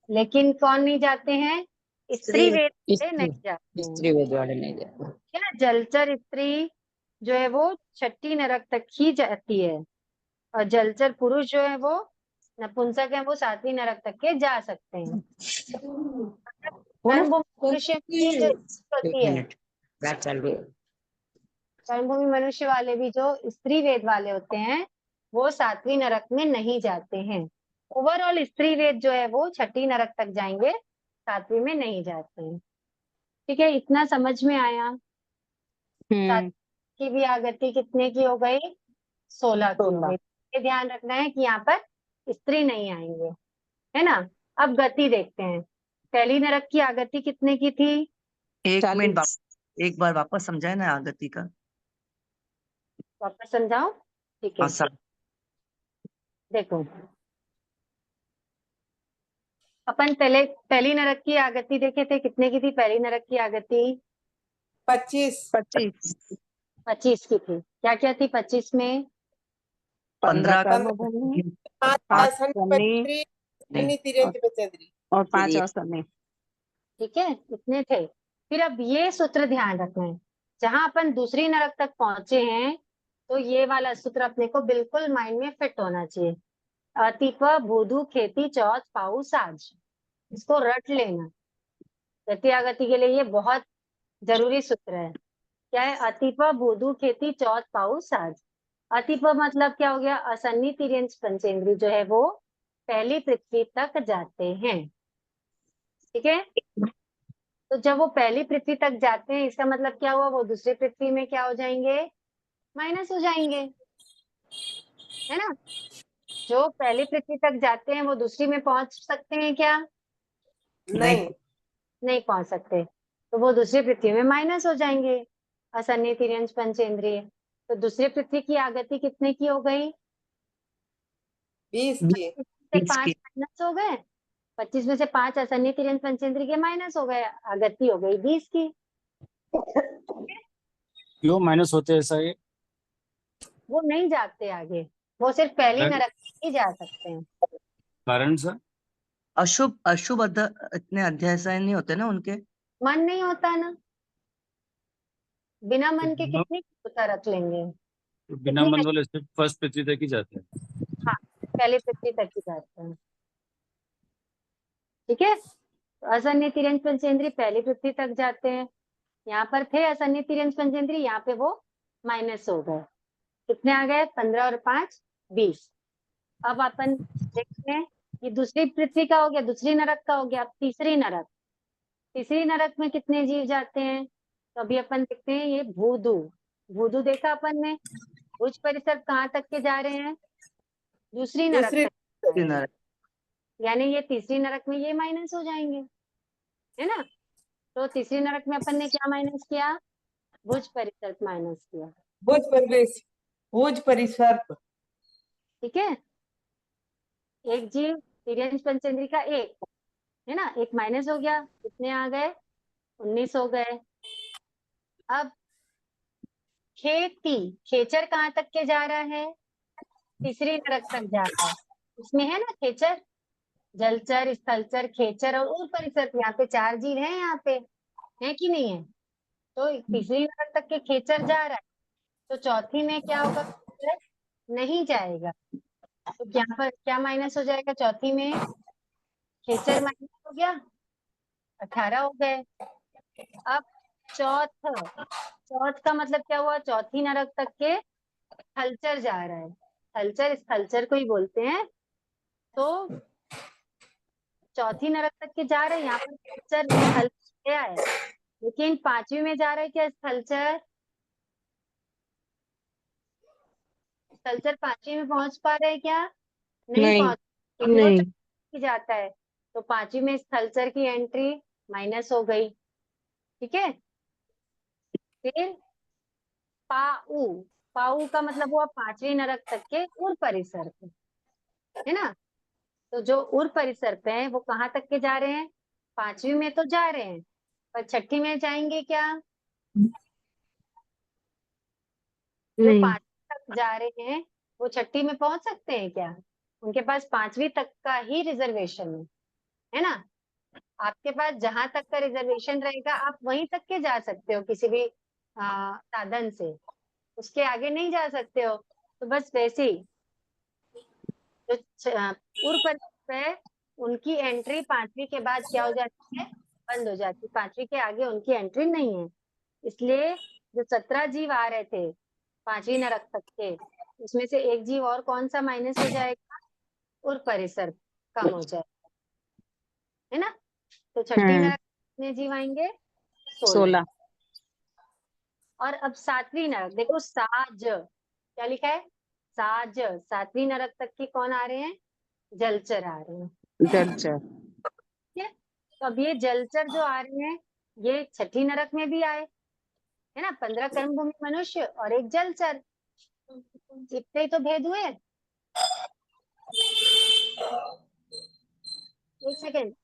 लेकिन कौन नहीं जाते हैं, स्त्री वेद से नहीं जाते हैं, स्त्री वेद वाले नहीं जाते। ठीक है ना। जलचर स्त्री जो है वो छठी नरक तक ही जाती है, और जलचर पुरुष जो है वो नपुंसक है, वो सातवीं नरक तक के जा सकते हैं। कर्मभूमि मनुष्य की जो स्त्री होती है, बात चल रही है। कर्मभूमि मनुष्य वाले भी जो स्त्री वेद वाले होते हैं वो सातवीं नरक में नहीं जाते हैं। ओवरऑल स्त्री वेद जो है वो छठी नरक तक जाएंगे, सातवीं में नहीं जाते हैं। ठीक है, इतना समझ में आया। की भी आगति कितने की हो गई, 16 की हो गई। ये ध्यान रखना है कि यहाँ पर स्त्री नहीं आएंगे, है ना। अब गति देखते हैं, पहली नरक की आगति कितने की थी, एक 40 मिनट एक बार वापस समझाए ना आगति का। वापस समझाओ, ठीक है। हाँ सर। देखो अपन पहले पहली नरक की आगति देखे थे, कितने की थी पहली नरक की आगति, 25, 25 की थी। क्या क्या थी 25 में, 15 15 कर्मभूमि, 5 5 आसन सन्नी पचद्री, सन्नी तिर्यंत पचद्री, और 5 असन्नी। ठीक है, इतने थे। फिर अब ये सूत्र ध्यान रखना है, जहां अपन दूसरी नरक तक पहुंचे हैं तो ये वाला सूत्र अपने को बिल्कुल माइंड में फिट होना चाहिए। अतिप भूधु खेती चौथ पाऊ साज, इसको रट लेना। गति आगति के लिए ये बहुत जरूरी सूत्र है। क्या है, अतिप भूधु खेती चौथ पाऊ साज। अतिप मतलब क्या हो गया, असन्नी तिर्यंत पंचेंद्री जो है वो पहली पृथ्वी तक जाते हैं। ठीक है, तो जब वो पहली पृथ्वी तक जाते हैं इसका मतलब क्या हुआ, वो दूसरी पृथ्वी में क्या हो जाएंगे, माइनस हो जाएंगे, है ना। जो पहली पृथ्वी तक जाते हैं वो दूसरी में पहुंच सकते हैं क्या, नहीं, नहीं पहुंच सकते, तो वो दूसरी पृथ्वी में माइनस हो जाएंगे, असन्नी तिर्यंत पंचेंद्रिय। तो दूसरी पृथ्वी की आगति कितने की हो गई, 20 की, से 5 माइनस हो गए, 25 में से 5 असन्नी तिर्यंत पंचेंद्रिय के माइनस हो गए, आगति हो गई 20 की। क्यों माइनस होते हैं ऐसा ये? वो नहीं जाते आगे, वो सिर्फ पहली नरक ही जा सकते हैं। कारण सर? अशुभ अशुभ इतने अध्याय से नहीं होते ना उनके, मन नहीं होता ना, बिना मन के कितनी कविता रख लेंगे, बिना कितनी मन वाले सिर्फ फर्स्ट पृथ्वी तक ही जाते हैं। हाँ पहले पृथ्वी तक ही जाते हैं। ठीक है, तो असन्य तिर्यंत पंचेंद्रिय पहली पृथ्वी तक जाते हैं, यहाँ पर थे असन्य तिर्यंत पंचेंद्रिय, यहाँ पे वो माइनस हो गए, कितने आ गए 15 और 5 20। अब अपन देखते हैं ये दूसरी पृथ्वी का हो गया, दूसरी नरक का हो गया। अब तीसरी नरक, तीसरी नरक में कितने जीव जाते हैं, तो अभी अपन देखते हैं ये भूधु, भूधु देखा अपन ने, भुज परिसर कहाँ तक के जा रहे हैं, दूसरी नरक दूसरी तक जा रहे हैं। यानी ये तीसरी नरक में ये माइनस हो जाएंगे, है ना। तो तीसरी नरक में अपन ने क्या माइनस किया, भुज परिसर्प माइनस किया, भुज परिसर्प। ठीक है। एक जीव तिर्यंश पंचेंद्री का एक, है ना, एक माइनस हो गया, कितने आ गए, 19 हो गए। अब खेती, खेचर कहाँ तक के जा रहा है, तीसरी नरक तक जा रहा है। इसमें है ना खेचर, जलचर, स्थलचर, खेचर और उर परिसर्प, यहाँ पे 4 जीव हैं, यहाँ पे है कि नहीं है। तो तीसरी नरक तक के खेचर जा रहा है, तो चौथी में क्या होगा, खेचर नहीं जाएगा। तो यहाँ पर क्या माइनस हो जाएगा, चौथी में खेचर माइनस हो गया, 18 हो गए। अब चौथ का मतलब क्या हुआ, चौथी नरक तक के थलचर जा रहा है, थलचर स्थलचर को ही बोलते हैं। तो चौथी नरक तक के जा रहे हैं, यहाँ पर थलचर स्थल गया है, लेकिन पांचवी में जा रहा है क्या स्थलचर, स्थलचर पांचवी में पहुंच पा रहे हैं क्या, नहीं नहीं। पहुंच, क्योंकि वो नहीं। चौथी जाता है। तो पांचवी में स्थलचर की एंट्री माइनस हो गई, ठीक है। फिर पाऊ, पाऊ का मतलब हुआ पांचवी नरक तक के उर परिसर्प, है ना। तो जो उर परिसर्प है वो कहाँ तक के जा रहे हैं, पांचवी में तो जा रहे हैं, पर छठी में जाएंगे क्या, जो नहीं। पांचवी तक जा रहे हैं वो छठी में पहुंच सकते हैं क्या, उनके पास पांचवी तक का ही रिजर्वेशन है ना। आपके पास जहां तक का रिजर्वेशन रहेगा आप वहीं तक के जा सकते हो किसी भी साधन से, उसके आगे नहीं जा सकते हो। तो बस वैसे ही जो पूर्व परिसर है उनकी एंट्री पांचवी के बाद क्या हो जाती है, बंद हो जाती है, पांचवी के आगे उनकी एंट्री नहीं है। इसलिए जो 17 जीव आ रहे थे पांचवी नरक तक के, उसमें से एक जीव और कौन सा माइनस हो जाएगा, उर परिसर कम हो जाएगा, है ना। तो छठी नरक कितने जीव आएंगे, 16। 16। और अब सातवीं नरक देखो, साज क्या लिखा है, साज, सातवीं नरक तक की कौन आ रहे हैं, जलचर आ रहे हैं, जलचर। ठीक है। तो अब ये जलचर जो आ रहे हैं ये छठी नरक में भी आए, है ना, 15 कर्मभूमि मनुष्य और एक जलचर, इतने ही तो भेद हुए। एक सेकेंड,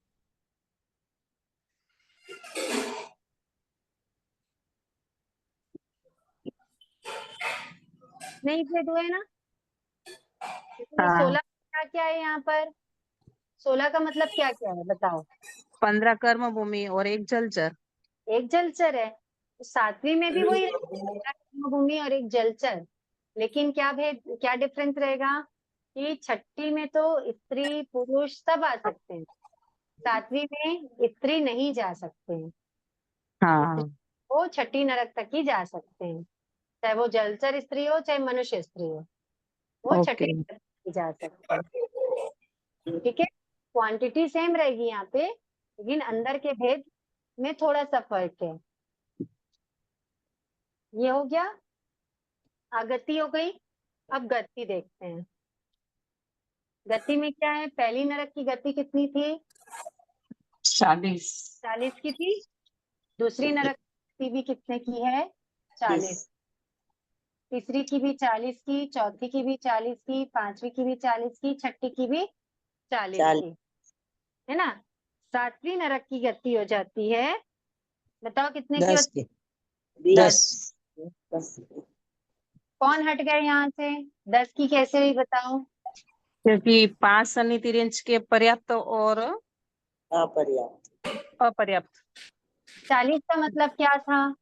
नहीं भेद हुए ना। हाँ। 16 क्या क्या है यहाँ पर, 16 का मतलब क्या क्या है बताओ, 15 कर्म भूमि और एक जलचर। एक जलचर है। तो सातवीं में भी वही भूमि और एक जलचर, लेकिन क्या भेद, क्या डिफरेंस रहेगा कि छठी में तो स्त्री पुरुष सब आ सकते हैं, सातवीं में स्त्री नहीं जा सकते हैं, हाँ। वो छठी नरक तक ही जा सकते हैं, चाहे वो जलचर स्त्री हो चाहे मनुष्य स्त्री हो, वो छठी ओके। नरक तक ही जा सकते हैं, ठीक है। क्वांटिटी सेम रहेगी यहाँ पे, लेकिन अंदर के भेद में थोड़ा सा फर्क है। ये हो गया, आगति हो गई। अब गति देखते हैं, गति में क्या है, पहली नरक की गति कितनी थी, 40। 40 की थी। दूसरी नरक की भी कितने की है, 40। तीसरी की भी 40 की, चौथी की भी 40 की, पांचवी की भी 40 की, छठी की भी 40 की, है ना। सातवीं नरक की गति हो जाती है, बताओ कितने की होती है, 10। कौन हट गए यहाँ से, 10 की कैसे हुई बताओ, क्योंकि 5 सन्नी तिर्यंश के पर्याप्त और अपर्याप्त। 40 का मतलब क्या था,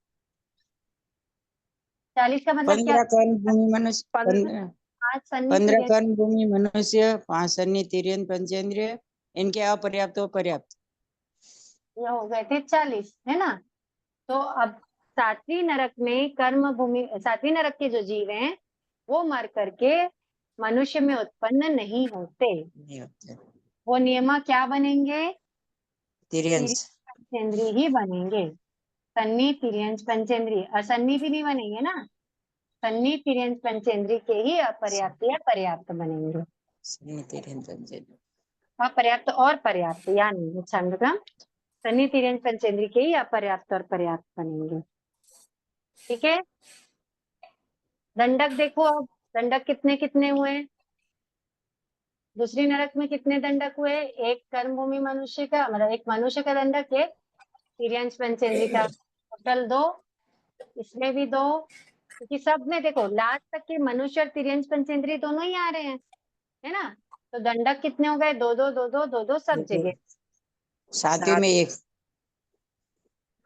40 का मतलब क्या 15 कर्म भूमि मनुष्य, 5 सन्नी 15 तिर्यंश, कर्म भूमि मनुष्य, 5 सन्नी तिर्यन पंचेंद्रिय, इनके अपर्याप्त व पर्याप्त। ये हो गए थे 40, है ना। तो अब सातवीं नरक में कर्म भूमि, सातवीं नरक के जो जीव हैं वो मर करके मनुष्य में उत्पन्न नहीं होते, नहीं होते वो नियमा क्या बनेंगे, तिर्यंश। पंचेंद्री ही बनेंगे, सन्नी तिर्यंश पंचेंद्री, असन्नी भी नहीं बनेंगे ना, सन्नी तिर्यंश पंचेंद्री के ही अपर्याप्त या पर्याप्त बनेंगे। सन्नी तिर्यन पंचेंद्रिय। अपर्याप्त और पर्याप्त, यानी छंदक्रम सन्नी तिर्यंच पंचेंद्रिय के ही अपर्याप्त और पर्याप्त बनेंगे। ठीक है, दंडक देखो अब, दंडक कितने कितने हुए? दूसरी नरक में कितने दंडक हुए? एक कर्मभूमि मनुष्य का, मतलब एक मनुष्य का दंडक, एक तिर्यंच पंचेंद्रिय का, टोटल 2। इसमें भी 2, क्योंकि सब में देखो लास्ट तक के मनुष्य और तिर्यंच पंचेंद्रिय दोनों ही आ रहे हैं, है ना। तो दंडक कितने हो गए? 2 2 2 2 2 2 सब जगह। सातवें में एक।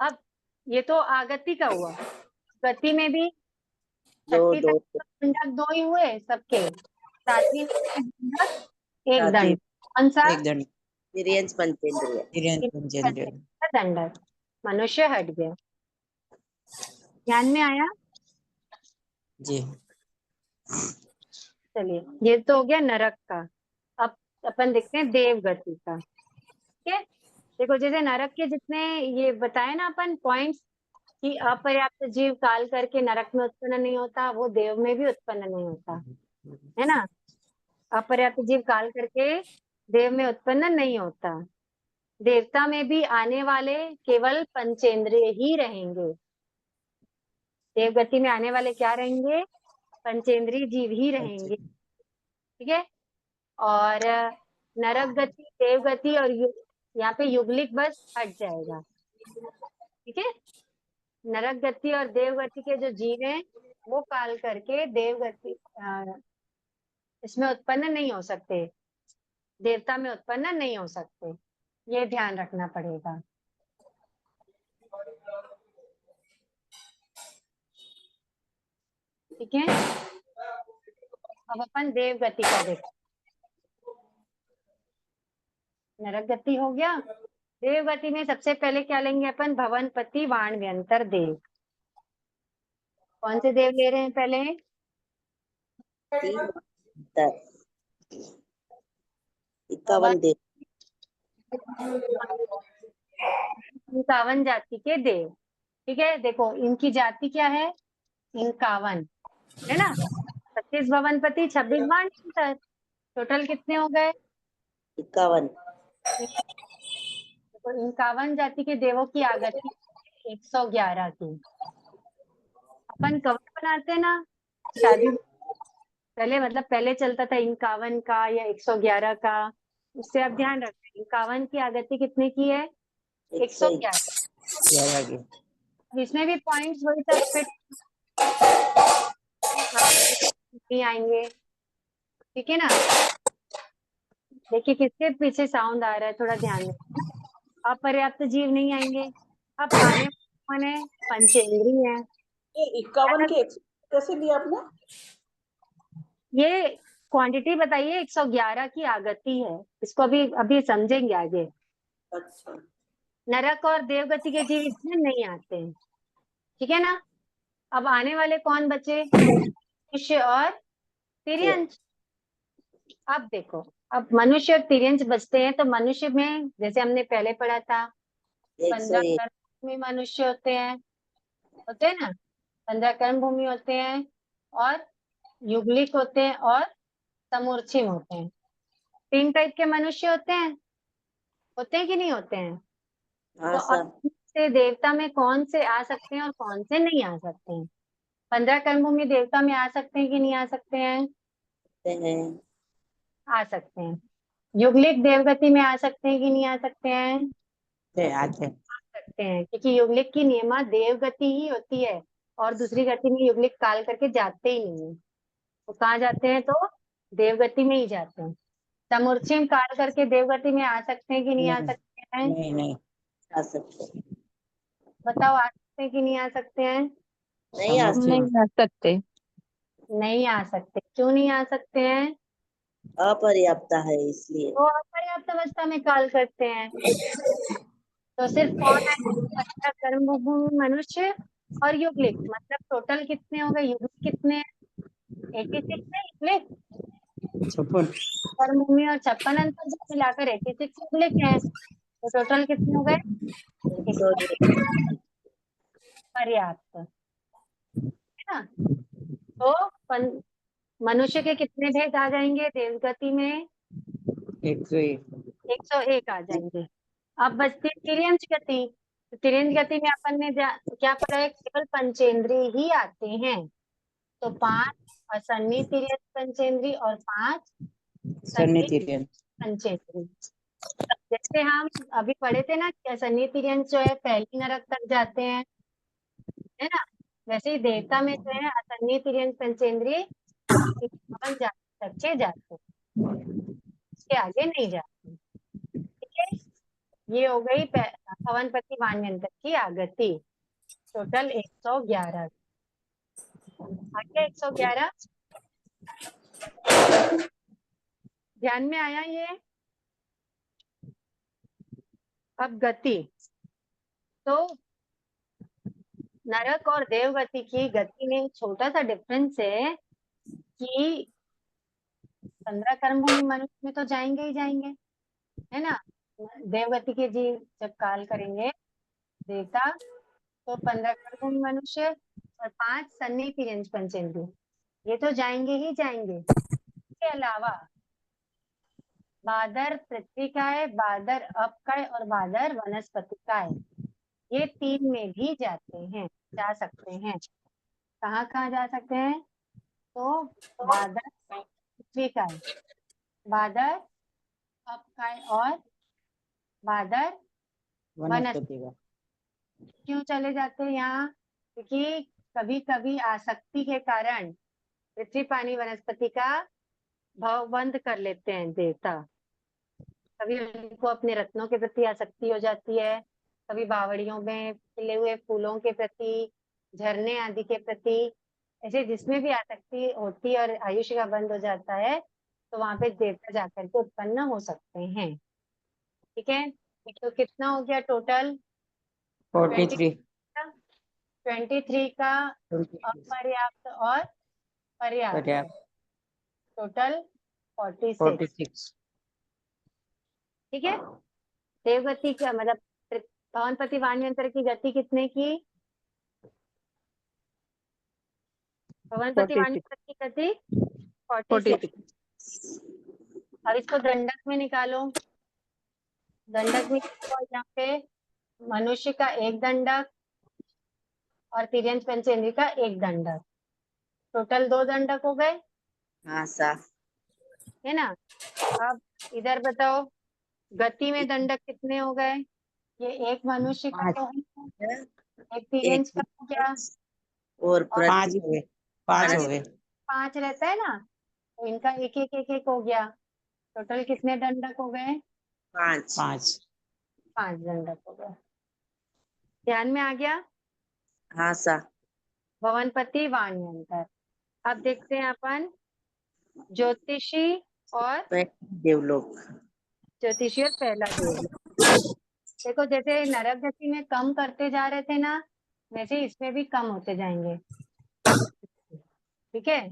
अब ये तो आगति का हुआ, गति में भी दो छठी दो तक दंडक 2 ही हुए सबके, सातवीं में दंडक एक दंड, कौन सा? एक दंड तिर्यंच पंचेंद्रिय। तिर्यंच पंचेंद्रिय। दंडक, मनुष्य हट गया। ध्यान में आया? जी। चलिए, ये तो हो गया नरक का। अब अपन देखते हैं देव गति का। ठीक है, देखो जैसे नरक के जितने ये बताए ना अपन पॉइंट्स, कि अपर्याप्त जीव काल करके नरक में उत्पन्न नहीं होता, वो देव में भी उत्पन्न नहीं होता, है ना। अपर्याप्त जीव काल करके देव में उत्पन्न नहीं होता। देवता में भी आने वाले केवल पंचेंद्रिय ही रहेंगे। देवगति में आने वाले क्या रहेंगे? पंचेंद्रिय जीव ही रहेंगे। ठीक है, और नरक गति, देव गति और यहाँ पे युगलिक बस हट जाएगा। ठीक है, नरक गति और देव गति के जो जीव हैं वो काल करके देव गति इसमें उत्पन्न नहीं हो सकते, देवता में उत्पन्न नहीं हो सकते, ये ध्यान रखना पड़ेगा। ठीक है, अब अपन देव गति का देखो। नरक गति हो गया, देव गति में सबसे पहले क्या लेंगे अपन? भवनपति वाण व्यंतर देव। कौन से देव ले रहे हैं पहले? 51 देव। 51 जाति के देव। ठीक है, देखो इनकी जाति क्या है? 51, है ना। 25 भवनपति, 26 वाण व्यंतर, टोटल कितने हो गए? 51। तो 51 जाति के देवों की आगति 111 की। अपन कवर बनाते हैं ना शादी पहले, मतलब पहले चलता था 51 का या 111 का, उससे आप ध्यान रखें। 51 की आगति कितने की है? 111। इसमें भी पॉइंट्स वही तक फिट नहीं आएंगे। ठीक है ना, देखिए किसके पीछे साउंड आ रहा है, थोड़ा ध्यान दें। अपर्याप्त जीव नहीं आएंगे। अब आने वाले पंचेंद्रिय है। 51 के कैसे लिया आपने? ये क्वांटिटी बताइए, 111 की आगति है, इसको अभी समझेंगे आगे। अच्छा। नरक और देवगति के जीव इसमें नहीं आते हैं। ठीक है ना, अब आने वाले कौन बचे? मनुष्य और तिर्यंच। अब देखो, अब मनुष्य और तिर्यंच बचते हैं, तो मनुष्य में जैसे हमने पहले पढ़ा था 15 कर्म भूमि मनुष्य होते हैं ना, 15 कर्म भूमि होते हैं, और युगलिक होते हैं, और समूर्छिम होते हैं। 3 टाइप के मनुष्य होते हैं कि नहीं होते हैं? तो अब से देवता में कौन से आ सकते हैं और कौन से नहीं आ सकते हैं? 15 कर्म भूमि देवता में आ सकते हैं कि नहीं आ सकते हैं? आ सकते हैं। युगलिक देवगति में आ सकते हैं कि नहीं आ सकते हैं? आ सकते हैं, क्योंकि युगलिक की नियमा देवगति ही होती है, और दूसरी गति में युगलिक काल करके जाते ही नहीं है। तो कहाँ जाते हैं? तो देवगति में ही जाते हैं। समूर्छिम काल करके देवगति में आ सकते हैं कि नहीं आ सकते हैं? नहीं आ सकते। बताओ, आ सकते हैं कि नहीं आ सकते हैं? नहीं आ सकते। नहीं आ सकते। नहीं आ सकते। क्यों नहीं आ सकते हैं? अपर्याप्त है इसलिए। वो अपर्याप्त अवस्था में काल करते हैं। तो सिर्फ कौन है? 15 कर्म भूमि मनुष्य और युगलिक, मतलब टोटल कितने हो गए? युगलिक कितने? 86 है युगलिक। 56। कर्म भूमि और 56 अंतर जब मिलाकर 86 युगलिक है, तो टोटल कितने हो गए? 111। पर्याप्त, है ना। तो मनुष्य के कितने भेद आ जाएंगे देवगति में? 101। 101 आ जाएंगे। अब बचती है तिर्यंच गति। तो तिर्यंच गति में अपन ने क्या पढ़ा है, केवल पंचेंद्रिय ही आते हैं। तो 5 असन्नी तिर्यंच पंचेंद्रिय और 5 सन्नी सन्निधिरियन पंचेंद्रिय। जैसे हम अभी पढ़े थे ना कि असन्नी तिर्यंच जो है पहली नरक तक जाते हैं, है ना, वैसे ही देवता में जो है असन्नी तिर्यंच पंचेंद्रिय 51 तक के जाते हैं, इसके आगे नहीं जाते। ठीक है, ये हो गई पवनपति वाणियंत्र की आगति। टोटल 111। आगे 111 ध्यान में आया ये। अब गति, तो नरक और देवगति की गति में छोटा सा डिफरेंस है कि 15 कर्मभूमि मनुष्य में तो जाएंगे ही जाएंगे, है ना। देवगति के जीव जब काल करेंगे देवता, तो 15 कर्मभूमि मनुष्य और 5 सन्नी तिर्यंच पंचेंद्रिय, ये तो जाएंगे ही जाएंगे। इसके अलावा बादर पृथ्वी का है, बादर अप का है और बादर वनस्पति का है, ये 3 में भी जाते हैं, जा सकते हैं। कहाँ कहाँ जा सकते हैं, तो बादर पृथ्वी का है, बादर अप का है और बादर वनस्पति का। क्यों चले जाते हैं यहाँ, क्योंकि कभी कभी आसक्ति के कारण पृथ्वी पानी वनस्पति का भाव बंद कर लेते हैं देवता। कभी उनको अपने रत्नों के प्रति आसक्ति हो जाती है, कभी बावड़ियों में खिले हुए फूलों के प्रति, झरने आदि के प्रति, ऐसे जिसमें भी आसक्ति होती है और आयुष्य का बंद हो जाता है, तो वहां पे देवता जाकर के उत्पन्न हो सकते हैं। ठीक है, तो कितना हो गया टोटल, 43 23 का अपर्याप्त और पर्याप्त, पर्याप्त टोटल 46। 46। ठीक है, देवगति का मतलब पवनपति वाणियंत्र की गति कितने की, पवनपति 46। वाणियंत्र की गति 46। अब इसको दंडक में निकालो। दंडक में यहाँ पे मनुष्य का 1 दंडक और तिर्यंच पंचेंद्रिय का 1 दंडक, टोटल 2 दंडक हो गए, हाँ सा। है ना। अब इधर बताओ गति में दंडक कितने हो गए, ये 1 मनुष्य का तो है, 1 तिर्यंच का हो गया और और 5 पृथ्वी हो गए, 5 हो पाँच गए। 5 रहता है ना, तो इनका एक एक एक एक हो गया, टोटल कितने दंडक हो गए, 5। 5 दंडक हो गए। ध्यान में आ गया, हाँ सा। भवनपति वाणियंत्र। अब देखते हैं अपन ज्योतिषी और देवलोक। ज्योतिषी और पहला देवलोक। देखो जैसे नरक गति में कम करते जा रहे थे ना, वैसे इसमें भी कम होते जाएंगे। ठीक है,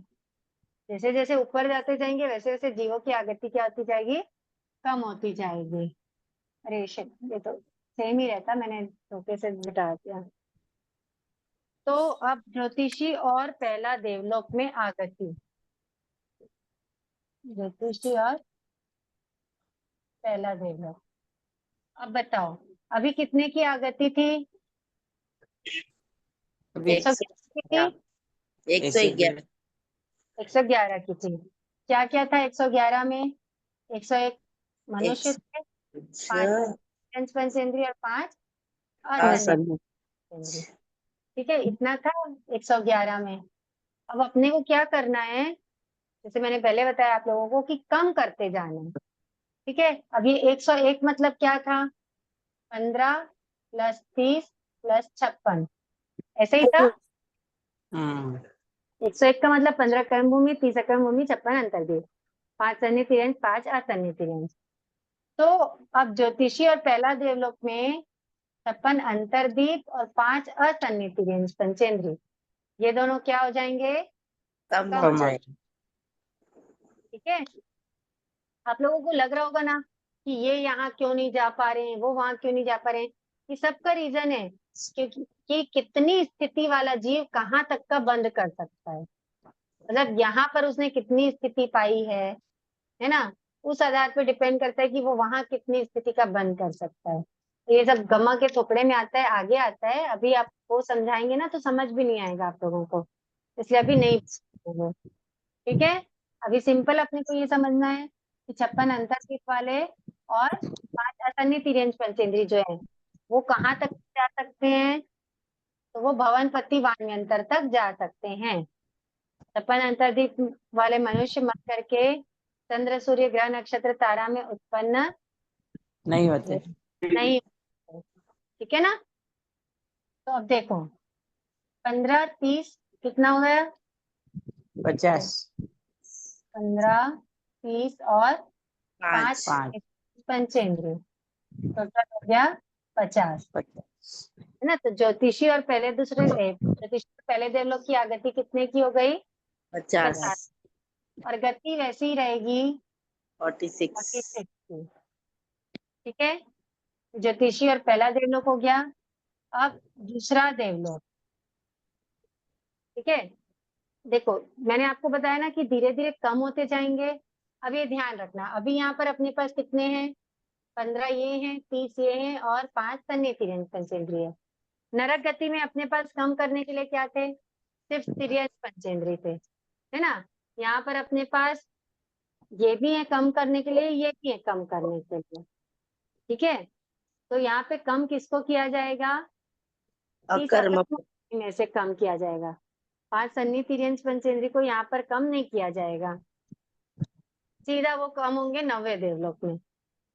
जैसे जैसे ऊपर जाते जाएंगे वैसे वैसे जीवों की आगति क्या होती जाएगी, कम होती जाएगी। अरे शिट, ये तो सेम ही रहता, मैंने धोखे से घटा दिया। तो अब ज्योतिषी और पहला देवलोक में आगति, ज्योतिषी और पहला देवलोक। अब बताओ अभी कितने की आगति थी, 111 111 की थी। क्या क्या था 111 में, 101 मनुष्य थे, 5 पंचेंद्रिय और 5 असन्नी पंचेंद्रिय। ठीक है, इतना था 111 में। अब अपने को क्या करना है, जैसे मैंने पहले बताया आप लोगों को कि कम करते जाना है। ठीक है, अब ये 101 मतलब क्या था, 15 + 30 + 56, ऐसे ही था। 101 का मतलब 15 कर्मभूमि, 30 अकर्मभूमि, 56 अंतर्देव, 5 सन्नी तिर्यंच, 5 असन्नी तिर्यंच। तो अब ज्योतिषी और पहला देवलोक में 56 अंतर्दीप और 5 असन्नी तिर्यंच पंचेंद्रिय, ये दोनों क्या हो जाएंगे, कम हो जाए। ठीक है। आप लोगों को लग रहा होगा ना कि ये यहाँ क्यों नहीं जा पा रहे हैं, वो वहां क्यों नहीं जा पा रहे हैं, ये सबका रीजन है कि कितनी स्थिति वाला जीव कहाँ तक का बंद कर सकता है, मतलब यहाँ पर उसने कितनी स्थिति पाई है ना। उस आधार पे डिपेंड करता है कि वो वहां कितनी स्थिति का बंद कर सकता है। ये सब गमा के थोपड़े में आता है, आगे आता है, अभी आपको समझाएंगे ना तो समझ भी नहीं आएगा आप लोगों को, इसलिए अभी नहीं वो। ठीक है, अभी सिंपल अपने को ये समझना है कि 56 अंतर्दीप वाले और 5 असन्नी तिर्यंच पंचेंद्री जो है वो कहाँ तक जा सकते हैं, तो वो भवनपति वाण्यंतर तक जा सकते हैं। 56 अंतर्दीप वाले मनुष्य मर करके चंद्र सूर्य ग्रह नक्षत्र तारा में उत्पन्न नहीं होते। नहीं होते। ठीक है ना, तो अब देखो 15 30 कितना हो गया, 50 15 30 और 5 5 पंचेंद्रिय, टोटल हो गया 50 है ना। तो ज्योतिषी और पहले ज्योतिषी और पहले देवलोक की आगति कितने की हो गई, 50 और गति वैसी ही रहेगी 46 46 की। ठीक है, ज्योतिषी और पहला देवलोक हो गया। अब दूसरा देवलोक, ठीक है, देखो मैंने आपको बताया ना कि धीरे धीरे कम होते जाएंगे। अब ये ध्यान रखना, अभी यहाँ पर अपने पास कितने हैं, 15 ये हैं, 30 ये हैं और 5 सन्नी तिर्यंच पंचेंद्रिय। नरक गति में अपने पास कम करने के लिए क्या थे, सिर्फ तिर्यंच पंचेंद्रिय थे, है ना। यहाँ पर अपने पास ये भी है कम करने के लिए, ये भी है कम करने के लिए। ठीक है, तो यहाँ पे कम किसको किया जाएगा, 30 अकर्म अकर्म में से कम किया जाएगा। 5 सन्नी तिर्यंच पंचेंद्रिय को यहाँ पर कम नहीं किया जाएगा, सीधा वो कम होंगे 90 देवलोक में,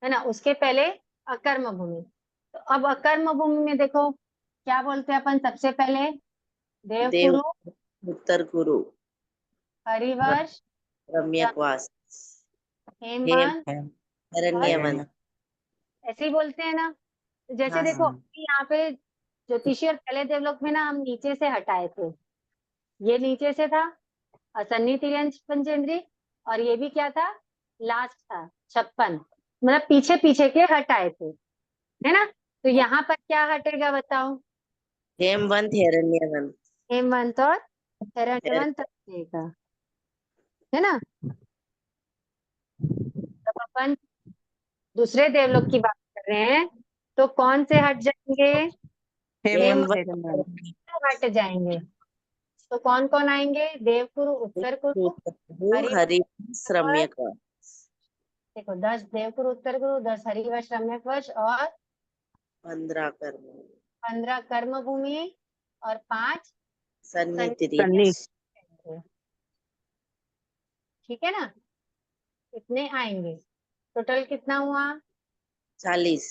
है ना। उसके पहले अकर्म भूमि, तो अब अकर्म भूमि में देखो क्या बोलते हैं अपन, सबसे पहले देव देवकुरु, उत्तर गुरु हरिवर्ष, रम्यकवास हेमवंत, हिरण्यवन ऐसे ही बोलते हैं ना। तो जैसे हाँ, देखो अभी यहाँ पे ज्योतिषी और पहले देवलोक में ना हम नीचे से हटाए थे, ये नीचे से था असन्नी तिर्यंच पंचेंद्रिय, और ये भी क्या था, लास्ट था 56, मतलब पीछे पीछे के हटाए थे, है ना। तो यहाँ पर क्या हटेगा बताओ, हेमवंत हिरण्यवन हेमवंत और हिरण्यवंत हटेगा, है ना। तब अपन दूसरे देवलोक की बात कर रहे हैं, तो कौन से हट जाएंगे, हेमवंत हट जाएंगे। तो कौन कौन आएंगे, देवकुरु, उत्तर कुरु, हरिवंश रम्यकवास देखो 10 देवकुरु उत्तर कुरु, 10 हरिवंश रम्यकवश और 15 कर्म 15 कर्म भूमि और 5 सन्नी सन्नी तिर्यंच ठीक है ना, इतने आएंगे। टोटल कितना हुआ, 40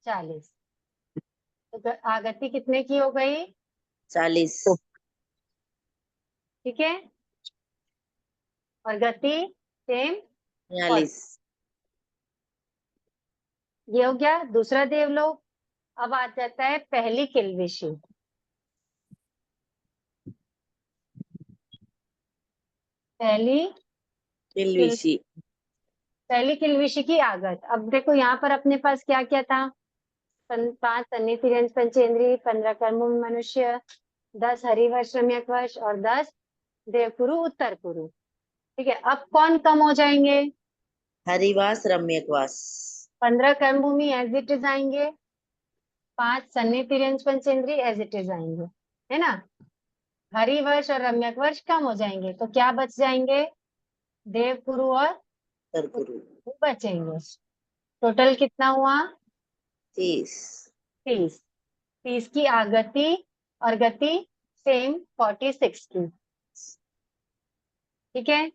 40। तो आगति कितने की हो गई, 40 ठीक है, और गति सेम 46 ये हो गया दूसरा देवलोक। अब आ जाता है पहली किल्बिशी, पहली किल्विशी पहली किल्बिशी की आगत। अब देखो यहाँ पर अपने पास क्या क्या था, 5 सन्नी तिर्यंच पंचेंद्रिय, 15 कर्म मनुष्य, 10 हरिवर्ष रम्यकवश और 10 देवकुरु उत्तर कुरु। ठीक है, अब कौन कम हो जाएंगे, हरिवास रम्यकवास 15 कर्म भूमि एज इट इज आएंगे, 5 सन्नी तिर्यंच पंचेंद्रिय एज इट इज आएंगे, है ना। हरिवर्ष और रम्यकवर्ष कम हो जाएंगे, तो क्या बच जाएंगे, देवकुरु और उत्तर गुरु बचेंगे। टोटल कितना हुआ, 30 30 की आगति और गति सेम 46 की। ठीक है,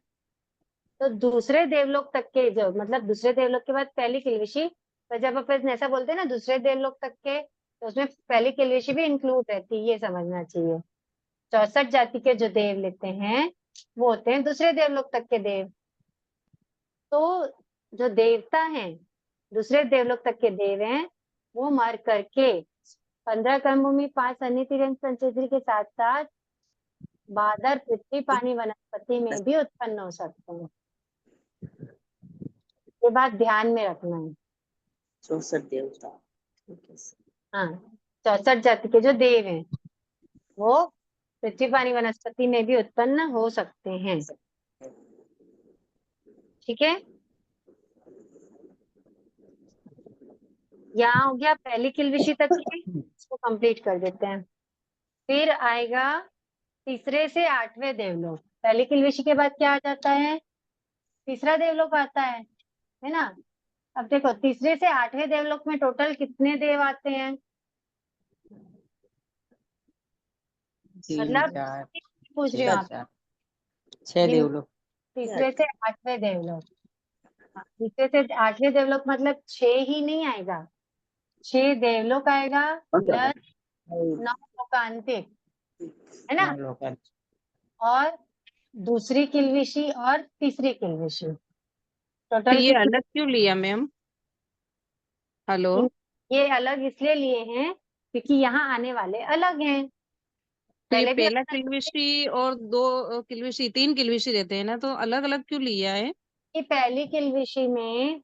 तो दूसरे देवलोक तक के जो मतलब दूसरे देवलोक के बाद पहली किल्बिशी, तो जब अपन ऐसा बोलते हैं ना दूसरे देवलोक तक के, तो उसमें पहली किल्बिशी भी इंक्लूड रहती है, ये समझना चाहिए। 64 जाति के जो देव लेते हैं वो होते हैं दूसरे देवलोक तक के देव। तो जो देवता हैं दूसरे देवलोक तक के देव हैं, वो मर करके 15 कर्मभूमि 5 सन्नी तिर्यंच पंचेंद्रिय के साथ साथ बादर पृथ्वी पानी वनस्पति में भी उत्पन्न हो सकते हैं। ये बात ध्यान में रखना है। 64 देवता हाँ, 64 जाति के जो देव हैं वो पृथ्वी पानी वनस्पति में भी उत्पन्न हो सकते हैं। ठीक है, यहाँ हो गया पहली किल्विशी तक के, इसको कंप्लीट कर देते हैं। फिर आएगा तीसरे से आठवें देवलोक। पहली किल्विशी के बाद क्या आ जाता है? तीसरा देवलोक आता है ना। अब देखो तीसरे से आठवें देवलोक में टोटल कितने देव आते हैं? तीन मतलब चार पूछ रही हूँ आप, चार 6 तीन- देवलोक। तीसरे से आठवें देवलोक। हाँ, तीसरे से आठवें देवलोक मतलब 6 ही नहीं आएगा, 6 देवलोक आएगा प्लस 9 लोकांतिक, है ना। 9 लोग। और दूसरी किल्विशी और तीसरी किल्विशी, तो टोटल ये कितने? अलग क्यों लिया मैम? हेलो, ये अलग इसलिए लिए हैं क्योंकि यहाँ आने वाले अलग हैं। तो ये पहले भी पहला किल्विशी और दो किल्विशी, तीन किल्विशी रहते हैं ना, तो अलग अलग क्यों लिया है? कि पहली किल्विशी में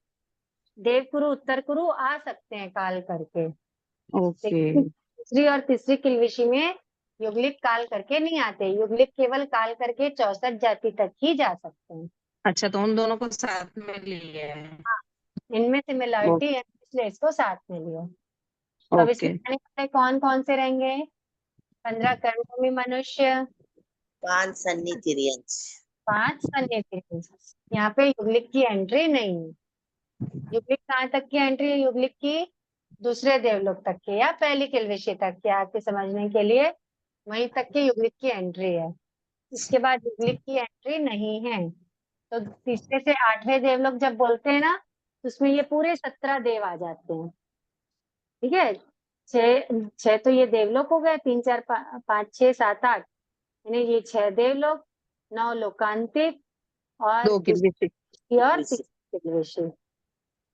देवकुरु उत्तर कुरु आ सकते हैं काल करके, ओके, लेकिन दूसरी और तीसरी किल्विशी में युगलिक काल करके नहीं आते। युगलिक केवल काल करके 64 जाति तक ही जा सकते हैं। अच्छा, तो उन दोनों को साथ में लिया है। इनमें सिमिलरिटी है इसलिए इसको साथ में लिया। तो अब इसमें ओके, आने वाले कौन कौन से रहेंगे? 15 कर्मभूमि मनुष्य, 5 सन्नी तिर्यंच, 5 सन्य तिर्यंच। यहाँ पे युगलिक की एंट्री नहीं है। युगलिक कहाँ तक की एंट्री है? युगलिक की दूसरे देवलोक तक के या पहली किल्विशी तक के, आपके समझने के लिए वहीं तक के युगलिक की एंट्री है। इसके बाद युगलिक की एंट्री नहीं है। तो तीसरे से आठवें देवलोक जब बोलते हैं ना, तो उसमें ये पूरे 17 देव आ जाते हैं। ठीक है, छह तो ये देवलोक हो गए, 3 4 5 6 7 8, यानी ये 6 देवलोक, 9 लोकांतिक और दो किल्विशी। दूसरी और तीसरी किल्विशी।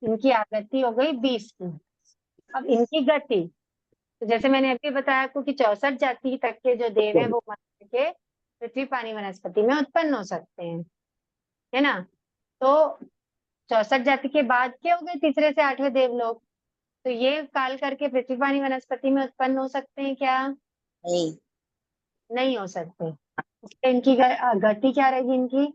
इनकी आगति हो गई 20 की। अब इनकी गति, तो जैसे मैंने अभी बताया आपको कि 64 जाति तक के जो देव हैं वो मनुष्य के पृथ्वी पानी वनस्पति में उत्पन्न हो सकते हैं, है ना। तो 64 जाति के बाद क्या हो गए? तीसरे से आठवें देवलोक। तो ये काल करके पृथ्वी पानी वनस्पति में उत्पन्न हो सकते हैं क्या? नहीं, नहीं हो सकते। इसलिए इनकी गति क्या रहेगी? इनकी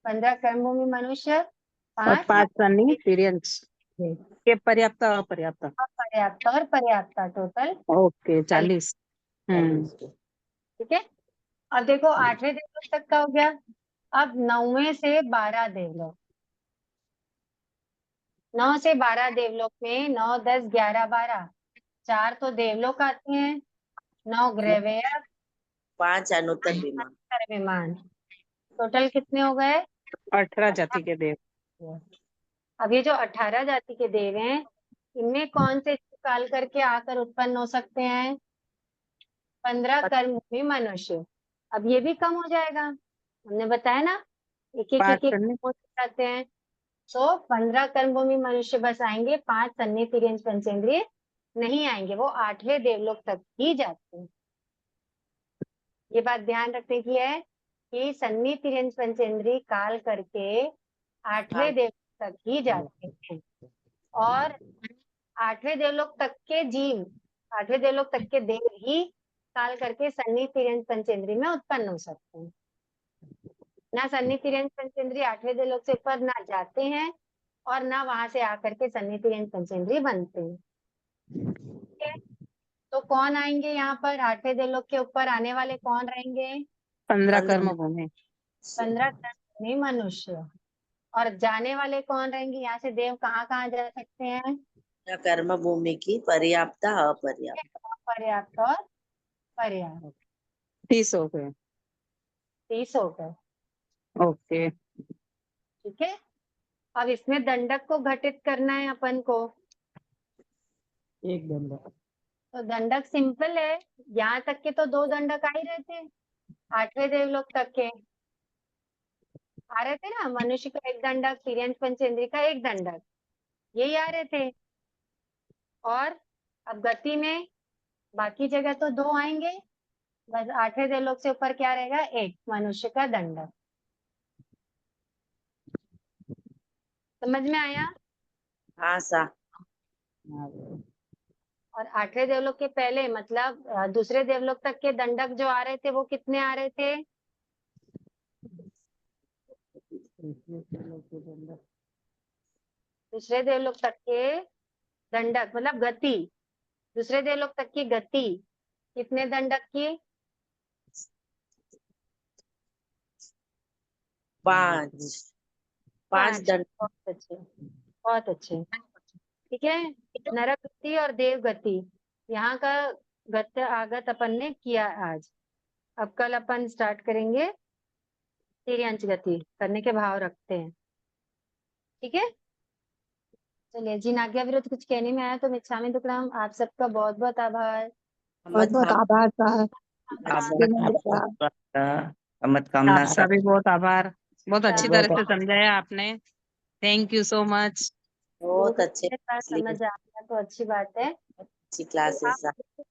15 कर्मभूमि मनुष्य, और 5 5 सन्नी तिर्यंच के पर्याप्त अपर्याप्त। पर्याप्त और पर्याप्त टोटल ओके, 40। ठीक है। अब देखो आठवें देवलोक तक का हो गया। अब 9वें से 12 देवलोक, 9 से 12 देवलोक में 9 10 11 12 4 तो देवलोक आते हैं, 9 ग्रहवेयक, 5 अनुत्तर विमान, विमान। टोटल कितने हो गए? 18 जाति के देव। अब ये जो 18 जाति के देव हैं, इनमें कौन से काल करके आकर उत्पन्न हो सकते हैं? 15 कर्मभूमि मनुष्य। अब ये भी कम हो जाएगा, हमने बताया ना, एक एक 5 एक एक सन्नी। हो जाते हैं। तो 15 कर्मभूमि मनुष्य बस आएंगे, 5 सन्नी तिर्यंच पंचेंद्रिय नहीं आएंगे, वो आठवें देवलोक तक ही जाते हैं। ये बात ध्यान रखने की है कि सन्नी तिर्यंच पंचेंद्रिय काल करके आठवें देवलोक तक ही जाते हैं। और आठवें देवलोक तक के जीव, आठवें देवलोक तक के देव ही काल करके सन्नी तिर्यंच पंचेंद्रिय में उत्पन्न हो सकते हैं। ना सन्नी तिर्यंच पंचेंद्रिय आठवें देवलोक से ऊपर ना जाते हैं और ना वहां से आकर के सन्नी तिर्यंच पंचेंद्रिय बनते हैं। ठीक है? तो कौन आएंगे यहाँ पर? आठवें देवलोक के ऊपर आने वाले कौन रहेंगे? 15 कर्मभूमि। 15 कर्मभूमि मनुष्य। और जाने वाले कौन रहेंगे? यहाँ से देव कहाँ कहाँ जा सकते हैं? कर्म भूमि की पर्याप्त अपर्याप्त, पर्याप्त और पर्याप्त। 30 हो गए। 30 हो गए। ओके, ठीक है। अब इसमें दंडक को घटित करना है अपन को। एक दंडक। तो दंडक सिंपल है, यहाँ तक के तो 2 दंडक आ ही रहे थे, आठवें देवलोक तक के आ रहे थे ना। मनुष्य का 1 दंडक, तिर्यंच पंचेंद्रिय का 1 दंडक, यही आ रहे थे। और अब गति में बाकी जगह तो 2 आएंगे, बस आठवें देवलोक से ऊपर क्या रहेगा? 1 मनुष्य का दंडक। समझ में आया? हाँ सा, और आठवें देवलोक के पहले मतलब दूसरे देवलोक तक के दंडक जो आ रहे थे वो कितने आ रहे थे? दूसरे देवलोक तक के दंडक मतलब गति, दूसरे देवलोक तक की गति कितने दंडक की? 5 5। दंड। बहुत अच्छे, बहुत अच्छे। ठीक है, नरक गति और देव गति यहाँ का गत आगत अपन ने किया आज। अब कल अपन स्टार्ट करेंगे तिर्यंच गति करने के भाव रखते हैं। ठीक है, चलिए जिन आज्ञा विरुद्ध कुछ कहने में आया तो मिच्छामि दुक्कडम। आप सबका बहुत बहुत आभार। बहुत बहुत आभार सर। मत कामना आपका भी बहुत आभार, बहुत अच्छी बहुत तरह से समझाया आपने। Thank you so much. बहुत अच्छे समझ आ गया तो अच्छी बात है। अच्छी क्लासेस।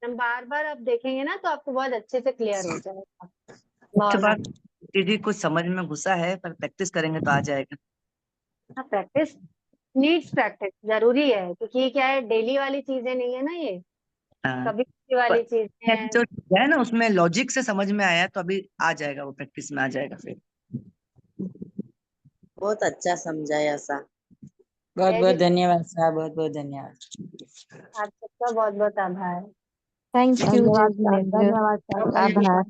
हम बार बार अब देखेंगे ना तो आपको बहुत अच्छे से क्लियर हो जाएगा। मुख्य बहुत बात दीदी कुछ समझ में घुसा है, पर प्रैक्टिस करेंगे तो आ जाएगा। प्रैक्टिस नीड्स, प्रैक्टिस जरूरी है क्योंकि क्या है, डेली वाली चीजें नहीं है ना ये, हाँ, कभी कभी वाली चीजें हैं। जो है ना उसमें लॉजिक से समझ में आया, तो अभी आ जाएगा, वो प्रैक्टिस में आ जाएगा फिर। बहुत अच्छा समझाया सा। बहुत बहुत धन्यवाद साहब, बहुत बहुत धन्यवाद। आप सबका बहुत बहुत आभार। थैंक यू धन्यवाद जिनेंद्र। धन्यवाद। आभार।